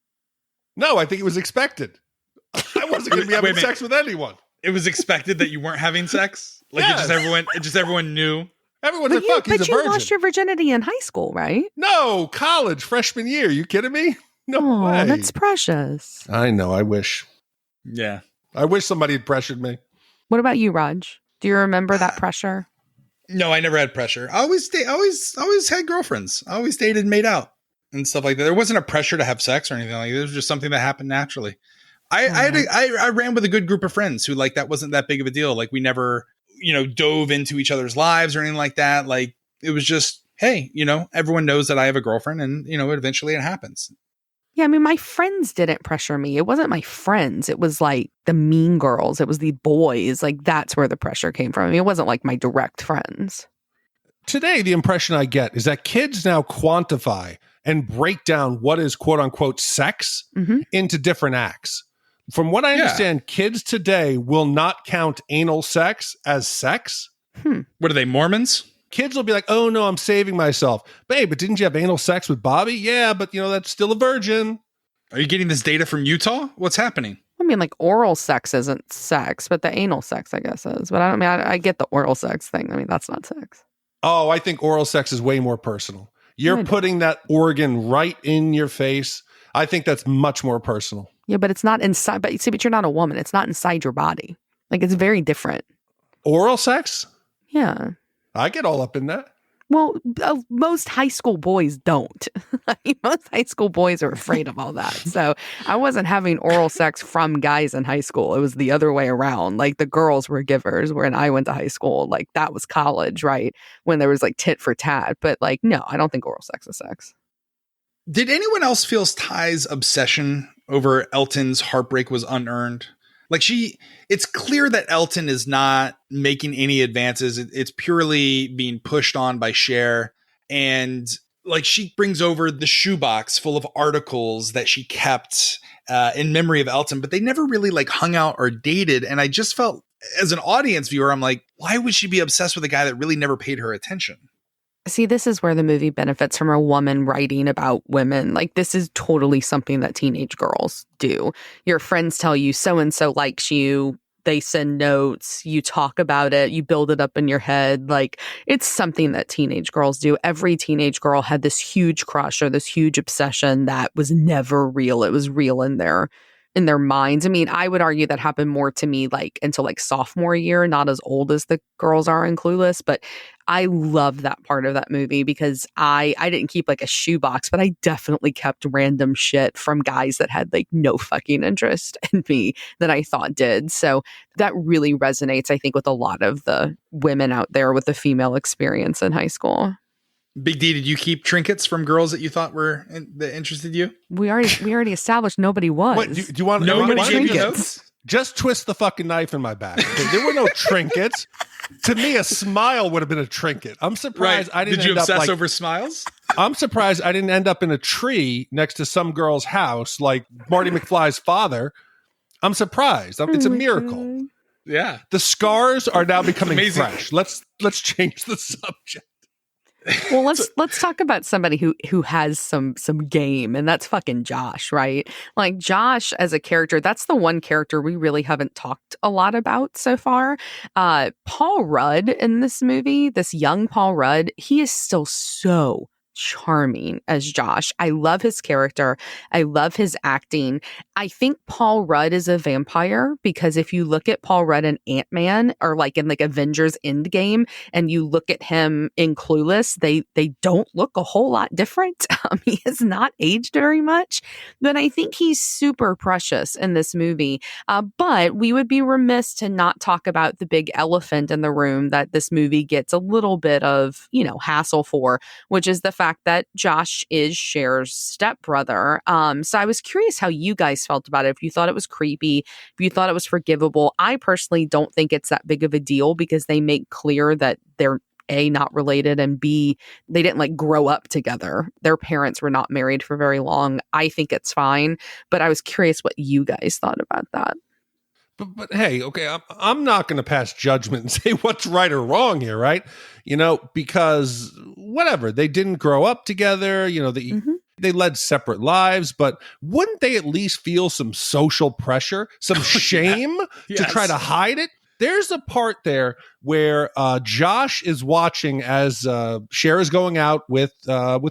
No, I think it was expected. I wasn't going to be having sex with anyone. It was expected that you weren't having sex? Like Yes. it just everyone knew? Everyone's like, fuck, he's a virgin. But you lost your virginity in high school, right? No, college, freshman year. You kidding me? No Oh, way. that's precious. I know. I wish. Yeah. I wish somebody had pressured me. What about you, Raj? Do you remember that pressure? No, I never had pressure. I always had girlfriends. I always dated and made out and stuff like that. There wasn't a pressure to have sex or anything like that. It was just something that happened naturally. I ran with a good group of friends who like that wasn't that big of a deal. Like we never, you know, dove into each other's lives or anything like that. Like it was just, hey, you know, everyone knows that I have a girlfriend and, you know, eventually it happens. Yeah, I mean, my friends didn't pressure me. It wasn't my friends. It was like the mean girls. It was the boys. Like that's where the pressure came from. I mean, it wasn't like my direct friends. Today, the impression I get is that kids now quantify and break down what is quote unquote sex into different acts. From what I understand, kids today will not count anal sex as sex. What are they, Mormons? Kids will be like, oh, no, I'm saving myself. Babe, but didn't you have anal sex with Bobby? Yeah, but, you know, that's still a virgin. Are you getting this data from Utah? What's happening? I mean, like oral sex isn't sex, but the anal sex, I guess, is. But I get the oral sex thing. I mean, that's not sex. Oh, I think oral sex is way more personal. You're putting that organ right in your face. I think that's much more personal. Yeah, but it's not inside. But you're not a woman. It's not inside your body. Like, it's very different. Oral sex? Yeah. I get all up in that. Well, most high school boys don't. I mean, most high school boys are afraid of all that. So I wasn't having oral sex from guys in high school. It was the other way around. Like the girls were givers when I went to high school. Like that was college, right? When there was like tit for tat. But like, no, I don't think oral sex is sex. Did anyone else feel Ty's obsession over Elton's heartbreak was unearned? Like it's clear that Elton is not making any advances. It's purely being pushed on by Cher. And like she brings over the shoebox full of articles that she kept in memory of Elton, but they never really like hung out or dated. And I just felt as an audience viewer, I'm like, why would she be obsessed with a guy that really never paid her attention? See, this is where the movie benefits from a woman writing about women. Like, this is totally something that teenage girls do. Your friends tell you so-and-so likes you. They send notes. You talk about it. You build it up in your head. Like, it's something that teenage girls do. Every teenage girl had this huge crush or this huge obsession that was never real. It was real in their minds. I mean, I would argue that happened more to me like until like sophomore year, not as old as the girls are in Clueless, but I love that part of that movie because I didn't keep like a shoebox, but I definitely kept random shit from guys that had like no fucking interest in me that I thought did. So that really resonates, I think, with a lot of the women out there with the female experience in high school. Big D, did you keep trinkets from girls that you thought that interested you? We already established nobody was. What, do you want nobody want gave you trinkets? notes? Just twist the fucking knife in my back. There were no trinkets. To me, a smile would have been a trinket. I'm surprised I didn't. Did you end obsess up over smiles? I'm surprised I didn't end up in a tree next to some girl's house like Marty McFly's father. I'm surprised. It's a miracle. God. Yeah. The scars are now becoming amazing. fresh. Let's change the subject. Well, let's talk about somebody who has some game, and that's fucking Josh, right? Like Josh as a character, that's the one character we really haven't talked a lot about so far. Paul Rudd in this movie, this young Paul Rudd, he is still so charming as Josh. I love his character. I love his acting. I think Paul Rudd is a vampire because if you look at Paul Rudd in Ant-Man or like in like Avengers Endgame and you look at him in Clueless, they don't look a whole lot different. He has not aged very much, but I think he's super precious in this movie. But we would be remiss to not talk about the big elephant in the room that this movie gets a little bit of, hassle for, which is the fact that Josh is Cher's stepbrother. So I was curious how you guys felt about it. If you thought it was creepy, if you thought it was forgivable. I personally don't think it's that big of a deal because they make clear that they're A, not related, and B, they didn't like grow up together. Their parents were not married for very long. I think it's fine, but I was curious what you guys thought about that. But hey, okay, I'm not going to pass judgment and say what's right or wrong here, right? Because whatever, they didn't grow up together, they led separate lives, but wouldn't they at least feel some social pressure, some shame to try to hide it? There's a part there where Josh is watching as Cher is going out with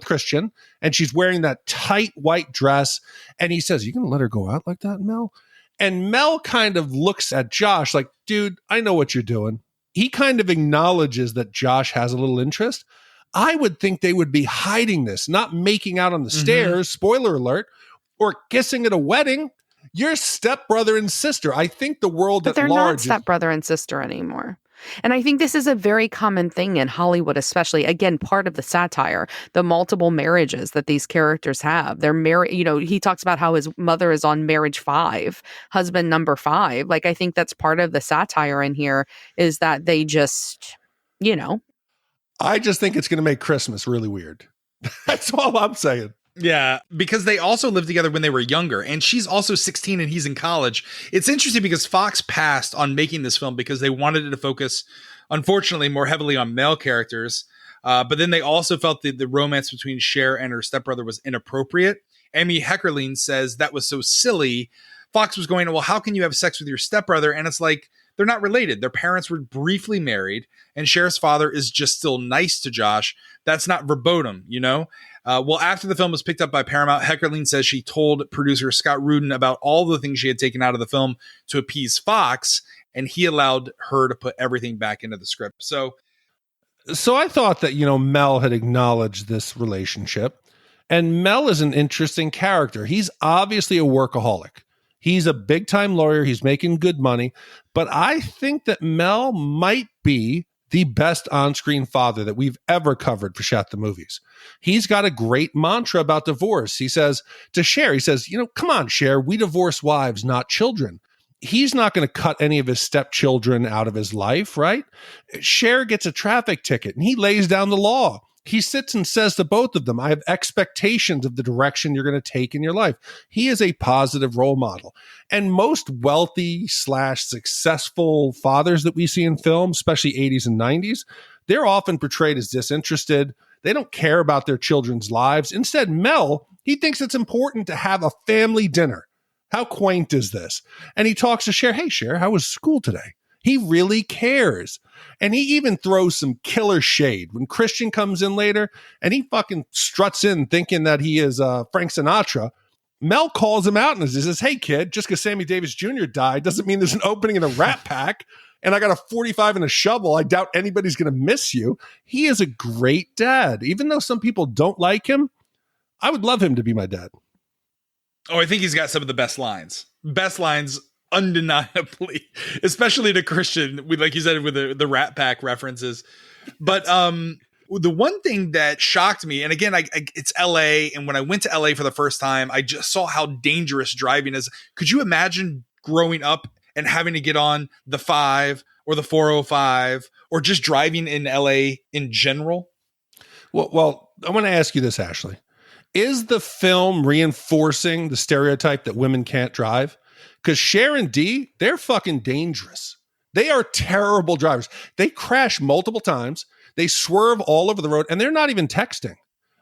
Christian, and she's wearing that tight white dress, and he says, "You gonna let her go out like that, Mel?" And Mel kind of looks at Josh like, dude, I know what you're doing. He kind of acknowledges that Josh has a little interest. I would think they would be hiding this, not making out on the stairs, spoiler alert, or kissing at a wedding. You're stepbrother and sister. I think the world but at large... But they're not stepbrother and sister anymore. And I think this is a very common thing in Hollywood, especially, again, part of the satire, the multiple marriages that these characters have. They're married, he talks about how his mother is on marriage 5, husband number 5. Like, I think that's part of the satire in here is that they just, I just think it's going to make Christmas really weird. That's all I'm saying. Yeah, because they also lived together when they were younger, and she's also 16 and he's in college. It's interesting because Fox passed on making this film because they wanted it to focus, unfortunately, more heavily on male characters. But then they also felt that the romance between Cher and her stepbrother was inappropriate. Amy Heckerling says that was so silly. Fox was going, well, how can you have sex with your stepbrother? And it's like, they're not related. Their parents were briefly married, and Cher's father is just still nice to Josh. That's not verboten, Well, after the film was picked up by Paramount, Heckerling says she told producer Scott Rudin about all the things she had taken out of the film to appease Fox, and he allowed her to put everything back into the script. So I thought that, Mel had acknowledged this relationship, and Mel is an interesting character. He's obviously a workaholic. He's a big time lawyer. He's making good money, but I think that Mel might be the best on-screen father that we've ever covered for Shat the Movies. He's got a great mantra about divorce. He says to Cher, come on, Cher, we divorce wives, not children. He's not going to cut any of his stepchildren out of his life, right? Cher gets a traffic ticket and he lays down the law. He sits and says to both of them, I have expectations of the direction you're going to take in your life. He is a positive role model. And most wealthy / successful fathers that we see in film, especially 80s and 90s, they're often portrayed as disinterested. They don't care about their children's lives. Instead, Mel, he thinks it's important to have a family dinner. How quaint is this? And he talks to Cher, hey, Cher, how was school today? He really cares. And he even throws some killer shade when Christian comes in later and he fucking struts in thinking that he is Frank Sinatra. Mel calls him out and says, hey, kid, just because Sammy Davis Jr. died doesn't mean there's an opening in a Rat Pack. And I got a 45 and a shovel. I doubt anybody's going to miss you. He is a great dad. Even though some people don't like him, I would love him to be my dad. Oh, I think he's got some of the best lines. Best lines, undeniably, especially to Christian, with, like you said, with the Rat Pack references. But the one thing that shocked me, and again, it's LA, and when I went to LA for the first time, I just saw how dangerous driving is. Could you imagine growing up and having to get on the 5 or the 405 or just driving in LA in general? Well, I want to ask you this, Ashley. Is the film reinforcing the stereotype that women can't drive? Because Cher and Dee, they're fucking dangerous. They are terrible drivers. They crash multiple times. They swerve all over the road, and they're not even texting.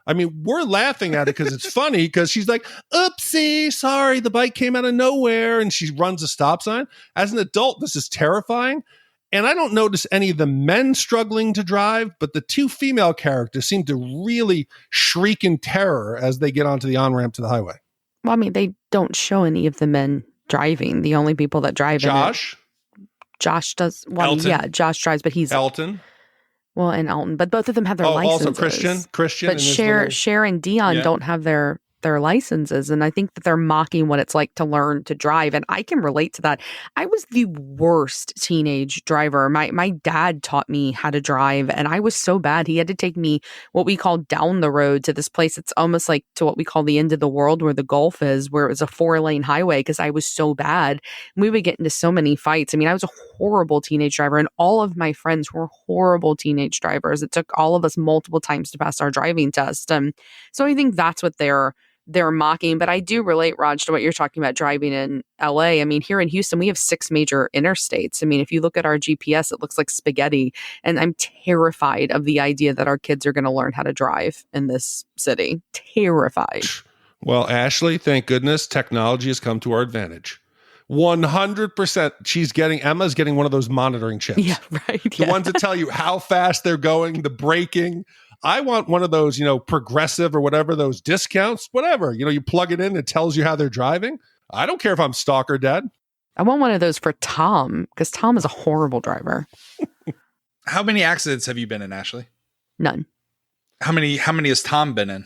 I mean, we're laughing at it because it's funny because she's like, oopsie, sorry, the bike came out of nowhere, and she runs a stop sign. As an adult, this is terrifying. And I don't notice any of the men struggling to drive, but the two female characters seem to really shriek in terror as they get onto the on-ramp to the highway. Well, I mean, they don't show any of the men driving. The only people that drive Josh? Josh does. Well, Elton? yeah, Josh drives, but he's Elton? Well, and Elton, but both of them have their licenses. Also Christian. But Cher and Dion don't have their licenses, and I think that they're mocking what it's like to learn to drive, and I can relate to that. I was the worst teenage driver. My dad taught me how to drive, and I was so bad. He had to take me what we call down the road to this place. It's almost like to what we call the end of the world where the Gulf is, where it was a 4-lane highway because I was so bad. We would get into so many fights. I mean, I was a horrible teenage driver, and all of my friends were horrible teenage drivers. It took all of us multiple times to pass our driving test. So I think that's what they're mocking. But I do relate, Raj, to what you're talking about driving in LA. I mean, here in Houston, we have 6 major interstates. I mean, if you look at our GPS, it looks like spaghetti. And I'm terrified of the idea that our kids are going to learn how to drive in this city. Terrified. Well, Ashley, thank goodness technology has come to our advantage. 100%. Emma's getting one of those monitoring chips. Yeah, right. The ones that tell you how fast they're going, the braking. I want one of those, Progressive or whatever, those discounts, whatever. You plug it in, it tells you how they're driving. I don't care if I'm stalker dad. I want one of those for Tom, because Tom is a horrible driver. How many accidents have you been in, Ashley? None. How many has Tom been in?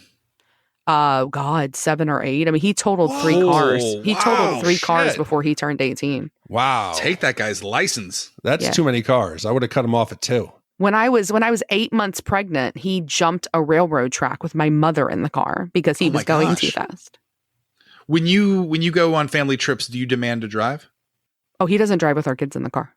God, 7 or 8. I mean, he totaled 3 cars. He totaled 3 cars before he turned 18. Wow. Take that guy's license. That's too many cars. I would have cut him off at 2. When I was 8 months pregnant, he jumped a railroad track with my mother in the car because he was going too fast. When you go on family trips, do you demand to drive? Oh, he doesn't drive with our kids in the car.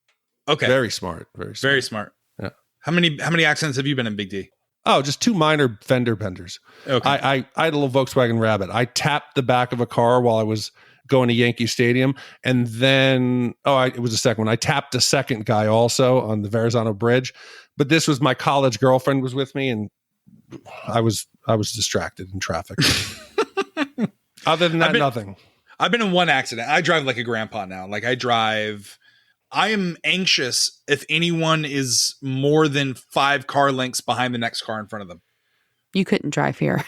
Okay. Very smart. Very smart. Very smart. Yeah. How many accidents have you been in, Big D? Oh, just 2 minor fender benders. Okay. I had a little Volkswagen Rabbit. I tapped the back of a car while I was going to Yankee Stadium. And then, it was the second one. I tapped a second guy also on the Verrazano Bridge. But this was my college girlfriend was with me, and I was distracted in traffic. Other than that, nothing. I've been in 1 accident. I drive like a grandpa now. Like I am anxious if anyone is more than 5 car lengths behind the next car in front of them. You couldn't drive here.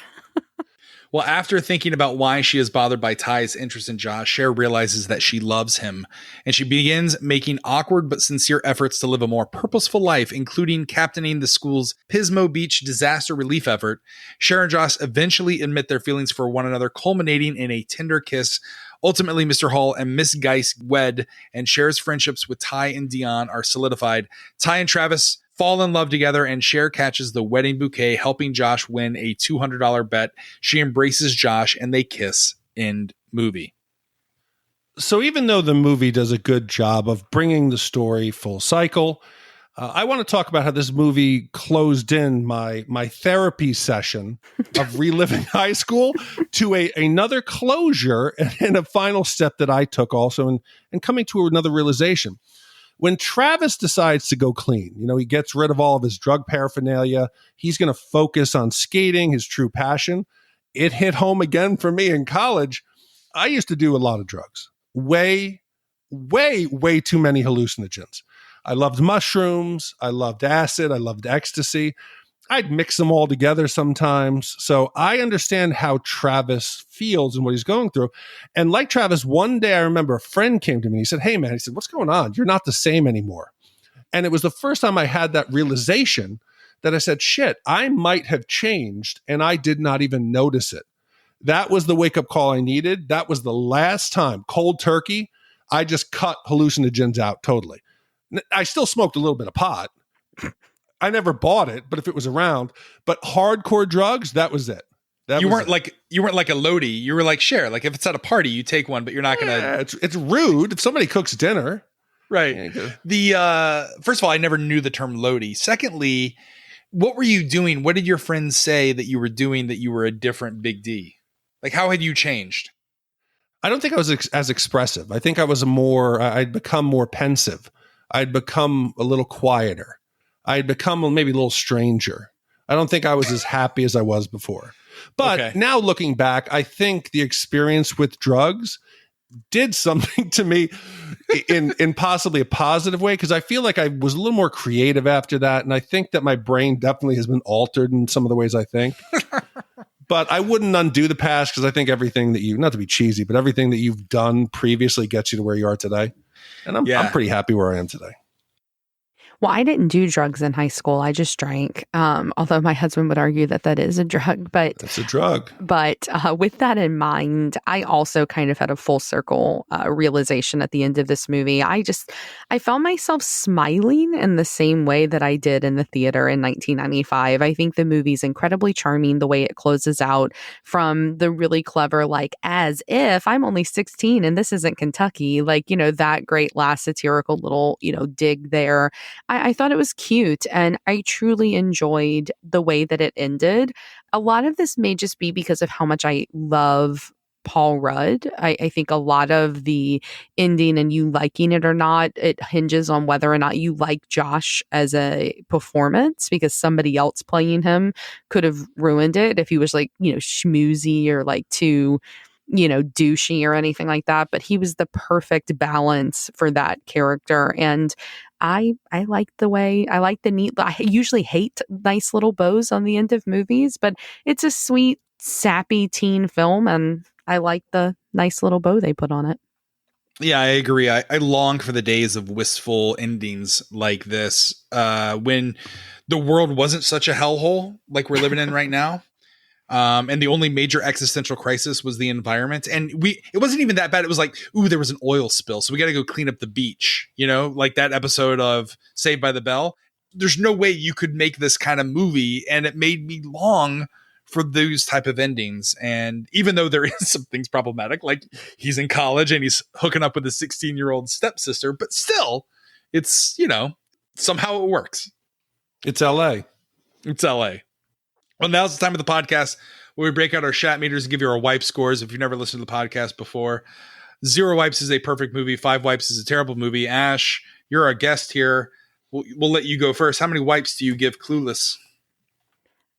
Well, after thinking about why she is bothered by Ty's interest in Josh, Cher realizes that she loves him, and she begins making awkward but sincere efforts to live a more purposeful life, including captaining the school's Pismo Beach disaster relief effort. Cher and Josh eventually admit their feelings for one another, culminating in a tender kiss. Ultimately, Mr. Hall and Miss Geist wed, and Cher's friendships with Ty and Dion are solidified. Ty and Travis fall in love together, and Cher catches the wedding bouquet, helping Josh win a $200 bet. She embraces Josh, and they kiss. End movie. So even though the movie does a good job of bringing the story full cycle, I want to talk about how this movie closed in my therapy session of reliving high school to another closure and a final step that I took also and coming to another realization. When Travis decides to go clean, he gets rid of all of his drug paraphernalia. He's going to focus on skating, his true passion. It hit home again for me in college. I used to do a lot of drugs. Way, way, way too many hallucinogens. I loved mushrooms. I loved acid. I loved ecstasy. I'd mix them all together sometimes. So I understand how Travis feels and what he's going through. And like Travis, one day I remember a friend came to me and he said, "Hey man," he said, "what's going on? You're not the same anymore." And it was the first time I had that realization that I said, shit, I might have changed and I did not even notice it. That was the wake up call I needed. That was the last time, cold turkey, I just cut hallucinogens out totally. I still smoked a little bit of pot. I never bought it, but if it was around, but hardcore drugs, that was it. You weren't like a Lodi. You were like Cher. Like if it's at a party, you take one, but you're not gonna. It's rude if somebody cooks dinner, right? First of all, I never knew the term Lodi. Secondly, what were you doing? What did your friends say that you were doing that you were a different Big D? Like how had you changed? I don't think I was as expressive. I think I was I'd become more pensive. I'd become a little quieter. I'd become maybe a little stranger. I don't think I was as happy as I was before. But now looking back, I think the experience with drugs did something to me in possibly a positive way, because I feel like I was a little more creative after that, and I think that my brain definitely has been altered in some of the ways I think. But I wouldn't undo the past, because I think everything that you, not to be cheesy, but everything that you've done previously gets you to where you are today. And I'm pretty happy where I am today. Well, I didn't do drugs in high school. I just drank. Although my husband would argue that that is a drug, but it's a drug. But with that in mind, I also kind of had a full circle realization at the end of this movie. I found myself smiling in the same way that I did in the theater in 1995. I think the movie's incredibly charming, the way it closes out, from the really clever, like, as if I'm only 16 and this isn't Kentucky, like, that great last satirical little, dig there. I thought it was cute, and I truly enjoyed the way that it ended. A lot of this may just be because of how much I love Paul Rudd. I think a lot of the ending and you liking it or not, it hinges on whether or not you like Josh as a performance, because somebody else playing him could have ruined it if he was like, schmoozy or like too douchey or anything like that. But he was the perfect balance for that character. And I like the neat, I usually hate nice little bows on the end of movies, but it's a sweet, sappy teen film, and I like the nice little bow they put on it. Yeah, I agree. I long for the days of wistful endings like this, when the world wasn't such a hellhole like we're living in right now. And the only major existential crisis was the environment. And it wasn't even that bad. It was like, ooh, there was an oil spill, so we got to go clean up the beach, like that episode of Saved by the Bell. There's no way you could make this kind of movie. And it made me long for those type of endings. And even though there is some things problematic, like he's in college and he's hooking up with a 16-year-old stepsister, but still it's, somehow it works. It's LA. It's LA. Well, now's the time of the podcast where we break out our Shat meters and give you our wipe scores. If you've never listened to the podcast before, 0 wipes is a perfect movie. 5 wipes is a terrible movie. Ash, you're our guest here. We'll let you go first. How many wipes do you give Clueless?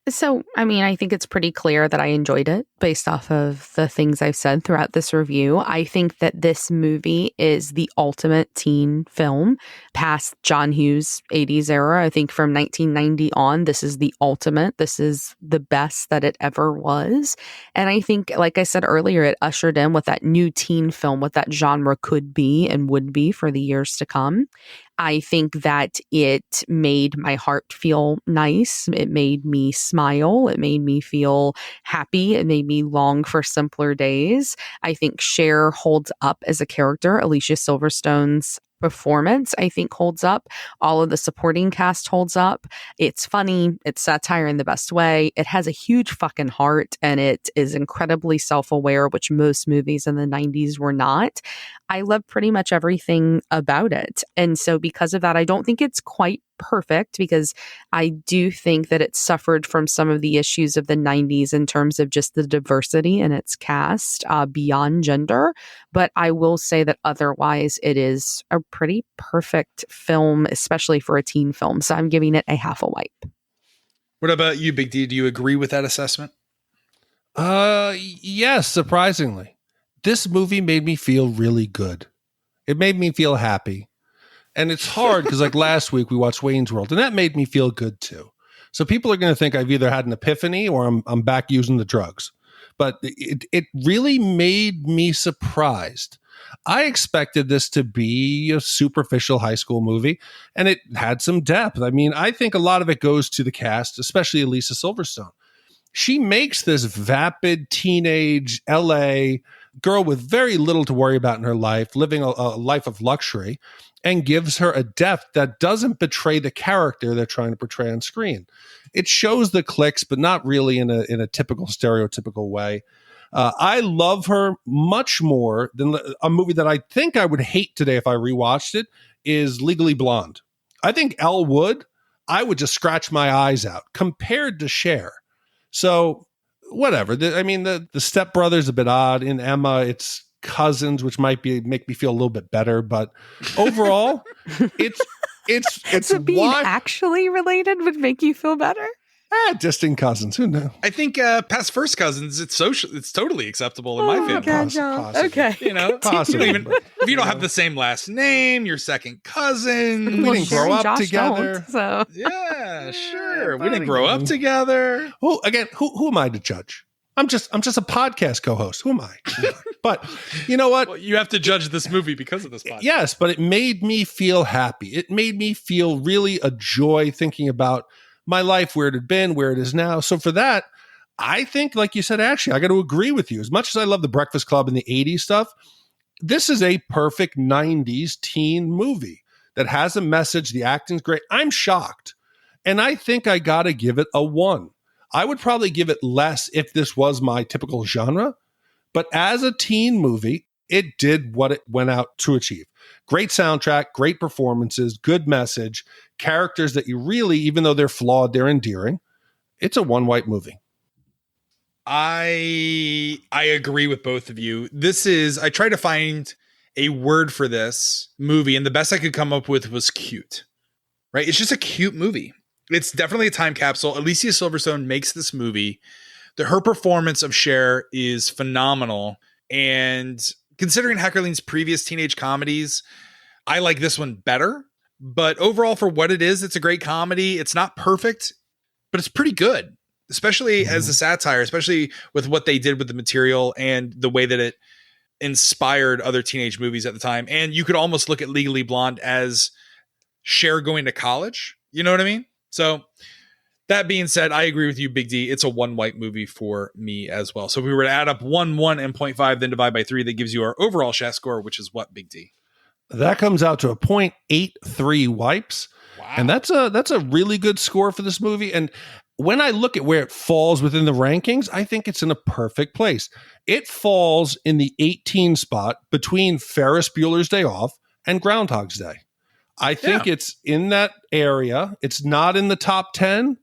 So, I think it's pretty clear that I enjoyed it based off of the things I've said throughout this review. I think that this movie is the ultimate teen film past John Hughes' 80s era. I think from 1990 on, this is the ultimate. This is the best that it ever was. And I think, like I said earlier, it ushered in what that new teen film, what that genre could be and would be for the years to come. I think that it made my heart feel nice. It made me smile. It made me feel happy. It made me long for simpler days. I think Cher holds up as a character. Alicia Silverstone's performance, I think, holds up. All of the supporting cast holds up. It's funny. It's satire in the best way. It has a huge fucking heart, and it is incredibly self-aware, which most movies in the 90s were not. I love pretty much everything about it. And so because of that, I don't think it's quite perfect, because I do think that it suffered from some of the issues of the 90s in terms of just the diversity in its cast beyond gender. But I will say that otherwise it is a pretty perfect film, especially for a teen film. So I'm giving it a half a wipe. What about you, Big D? Do you agree with that assessment? Yes, surprisingly. This movie made me feel really good. It made me feel happy. And it's hard because like last week we watched Wayne's World, and that made me feel good too. So people are going to think I've either had an epiphany or I'm back using the drugs. But it really made me surprised. I expected this to be a superficial high school movie, and it had some depth. I think a lot of it goes to the cast, especially Alicia Silverstone. She makes this vapid teenage LA girl with very little to worry about in her life, living a life of luxury, and gives her a depth that doesn't betray the character they're trying to portray on screen. It shows the clicks, but not really in a typical stereotypical way. I love her much more than a movie that I think I would hate today if I rewatched it is Legally Blonde. I think Elle Wood, I would just scratch my eyes out compared to Cher. So whatever. The stepbrother's a bit odd. In Emma, it's cousins, which might make me feel a little bit better. But overall, it's so being actually related would make you feel better. Distant cousins. Who knew? I think past first cousins, it's totally acceptable in my family. God, John. Possibly. Okay. You know, Possibly. if you don't have the same last name, your second cousin. We didn't grow up Josh together. don't, so Yeah, sure. We but didn't grow up again. together. Who again? Who am I to judge? I'm just a podcast co-host. Who am I? But you know what? Well, you have to judge this movie because of this podcast. Yes, but it made me feel happy. It made me feel really a joy thinking about my life, where it had been, where it is now. So for that, I think, like you said, Ashley, I got to agree with you. As much as I love The Breakfast Club and the 80s stuff, this is a perfect 90s teen movie that has a message. The acting's great. I'm shocked. And I think I got to give it a 1. I would probably give it less if this was my typical genre. But as a teen movie, it did what it went out to achieve. Great soundtrack, great performances, good message, characters that you really, even though they're flawed, they're endearing. It's a one-white movie. I agree with both of you. I tried to find a word for this movie, and the best I could come up with was cute. Right? It's just a cute movie. It's definitely a time capsule. Alicia Silverstone makes this movie. Her performance of Cher is phenomenal. And considering Heckerling's previous teenage comedies, I like this one better. But overall, for what it is, it's a great comedy. It's not perfect, but it's pretty good, especially as a satire, especially with what they did with the material and the way that it inspired other teenage movies at the time. And you could almost look at Legally Blonde as Cher going to college. You know what I mean? So that being said, I agree with you, Big D. It's a one white movie for me as well. So if we were to add up 1, 1, and 0.5, then divide by 3, that gives you our overall Shat score, which is what, Big D? That comes out to a 0.83 wipes. Wow. And that's a really good score for this movie. And when I look at where it falls within the rankings, I think it's in a perfect place. It falls in the 18 spot between Ferris Bueller's Day Off and Groundhog's Day. I think it's in that area. It's not in the top 10,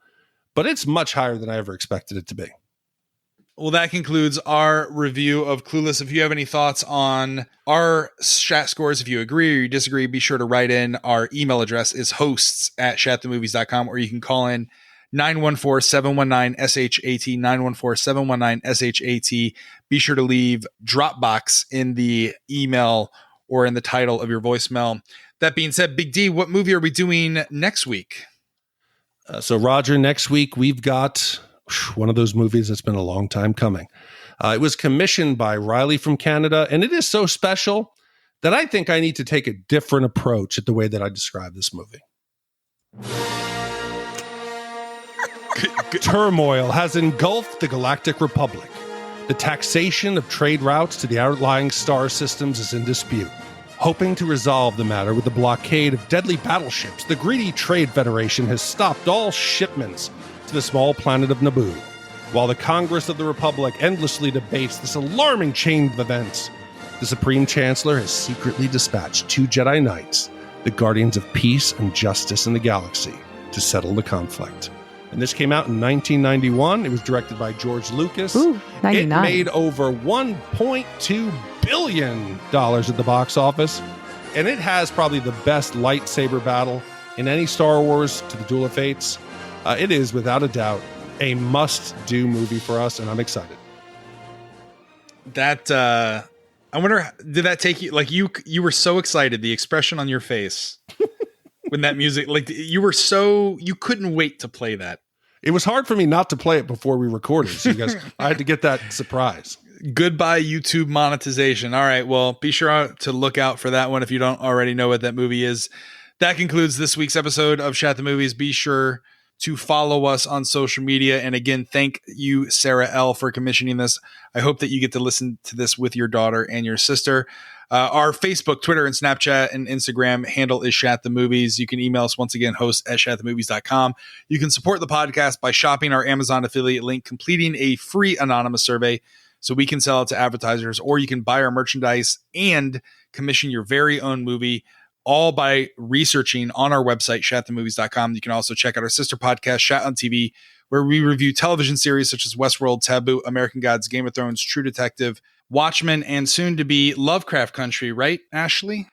but it's much higher than I ever expected it to be. Well, that concludes our review of Clueless. If you have any thoughts on our Shat scores, if you agree or you disagree, be sure to write in. Our email address is hosts@shatthemovies.com, or you can call in 914-719-SHAT, 914-719-SHAT. Be sure to leave Dropbox in the email or in the title of your voicemail. That being said, Big D, what movie are we doing next week? So, Roger, next week we've got one of those movies that's been a long time coming. It was commissioned by Riley from Canada, and it is so special that I think I need to take a different approach at the way that I describe this movie. Turmoil has engulfed the Galactic Republic. The taxation of trade routes to the outlying star systems is in dispute. Hoping to resolve the matter with the blockade of deadly battleships, the greedy Trade Federation has stopped all shipments to the small planet of Naboo. While the Congress of the Republic endlessly debates this alarming chain of events, the Supreme Chancellor has secretly dispatched 2 Jedi Knights, the guardians of peace and justice in the galaxy, to settle the conflict. And this came out in 1991. It was directed by George Lucas. Ooh, 99. It made over $1.2 billion at the box office. And it has probably the best lightsaber battle in any Star Wars to the Duel of Fates. It is, without a doubt, a must-do movie for us, and I'm excited. That, I wonder, did that take you, like you were so excited, the expression on your face when that music, like you couldn't wait to play that. It was hard for me not to play it before we recorded, so you guys, I had to get that surprise. Goodbye, YouTube monetization. All right, well, be sure to look out for that one if you don't already know what that movie is. That concludes this week's episode of Shat the Movies. Be sure to follow us on social media. And again, thank you, Sarah L., for commissioning this. I hope that you get to listen to this with your daughter and your sister. Our Facebook, Twitter, and Snapchat and Instagram handle is Shat the Movies. You can email us once again, hosts@shatthemovies.com. You can support the podcast by shopping our Amazon affiliate link, completing a free anonymous survey so we can sell it to advertisers, or you can buy our merchandise and commission your very own movie, all by researching on our website, shatthemovies.com. You can also check out our sister podcast, Shat on TV, where we review television series such as Westworld, Taboo, American Gods, Game of Thrones, True Detective, Watchmen, and soon to be Lovecraft Country, right, Ashley?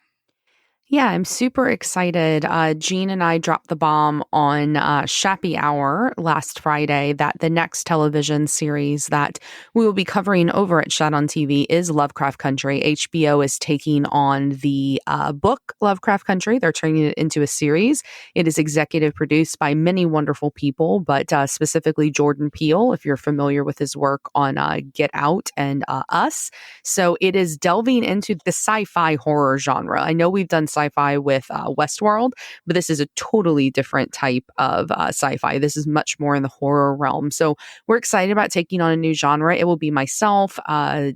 Yeah, I'm super excited. Jean and I dropped the bomb on Shappy Hour last Friday that the next television series that we will be covering over at Shat on TV is Lovecraft Country. HBO is taking on the book Lovecraft Country. They're turning it into a series. It is executive produced by many wonderful people, but specifically Jordan Peele, if you're familiar with his work on Get Out and Us. So it is delving into the sci-fi horror genre. I know we've done sci-fi with Westworld, but this is a totally different type of sci-fi. This is much more in the horror realm. So we're excited about taking on a new genre. It will be myself,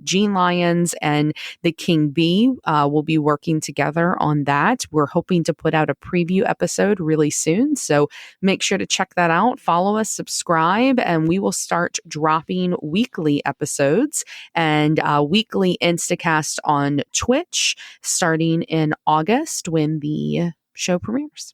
Jean Lyons, and the King Bee will be working together on that. We're hoping to put out a preview episode really soon. So make sure to check that out. Follow us, subscribe, and we will start dropping weekly episodes and weekly Instacast on Twitch starting in August when the show premieres.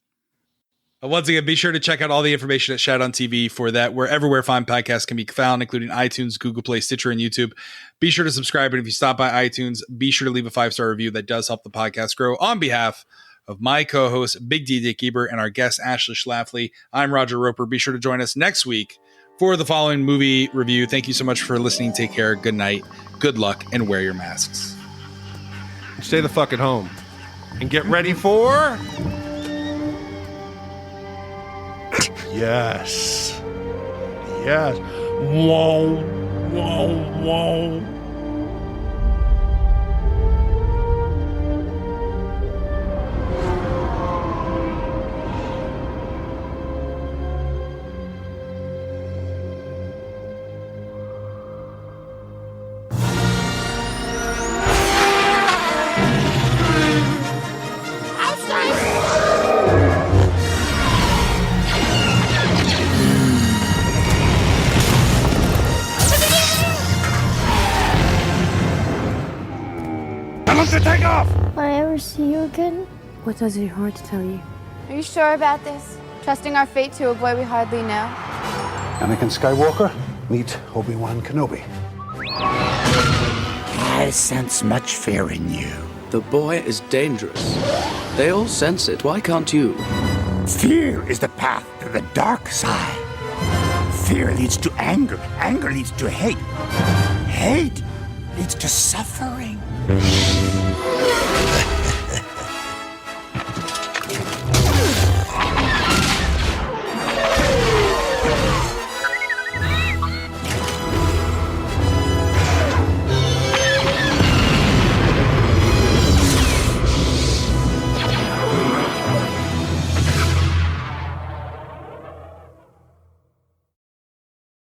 Once again, be sure to check out all the information at Shat on TV for that, where fine podcasts can be found, including iTunes, Google Play, Stitcher, and YouTube. Be sure to subscribe, and if you stop by iTunes, be sure to leave a 5-star review. That does help the podcast grow. On behalf of my co-host, Big D Dick Eber, and our guest, Ashley Schlafly, I'm Roger Roper. Be sure to join us next week for the following movie review. Thank you so much for listening. Take care. Good night. Good luck, and wear your masks. Stay the fuck at home. And get ready for... Yes. Yes. Whoa, whoa, whoa. To take off! Will I ever see you again? What does your heart tell you? Are you sure about this? Trusting our fate to a boy we hardly know? Anakin Skywalker, meet Obi-Wan Kenobi. I sense much fear in you. The boy is dangerous. They all sense it. Why can't you? Fear is the path to the dark side. Fear leads to anger. Anger leads to hate. Hate leads to suffering.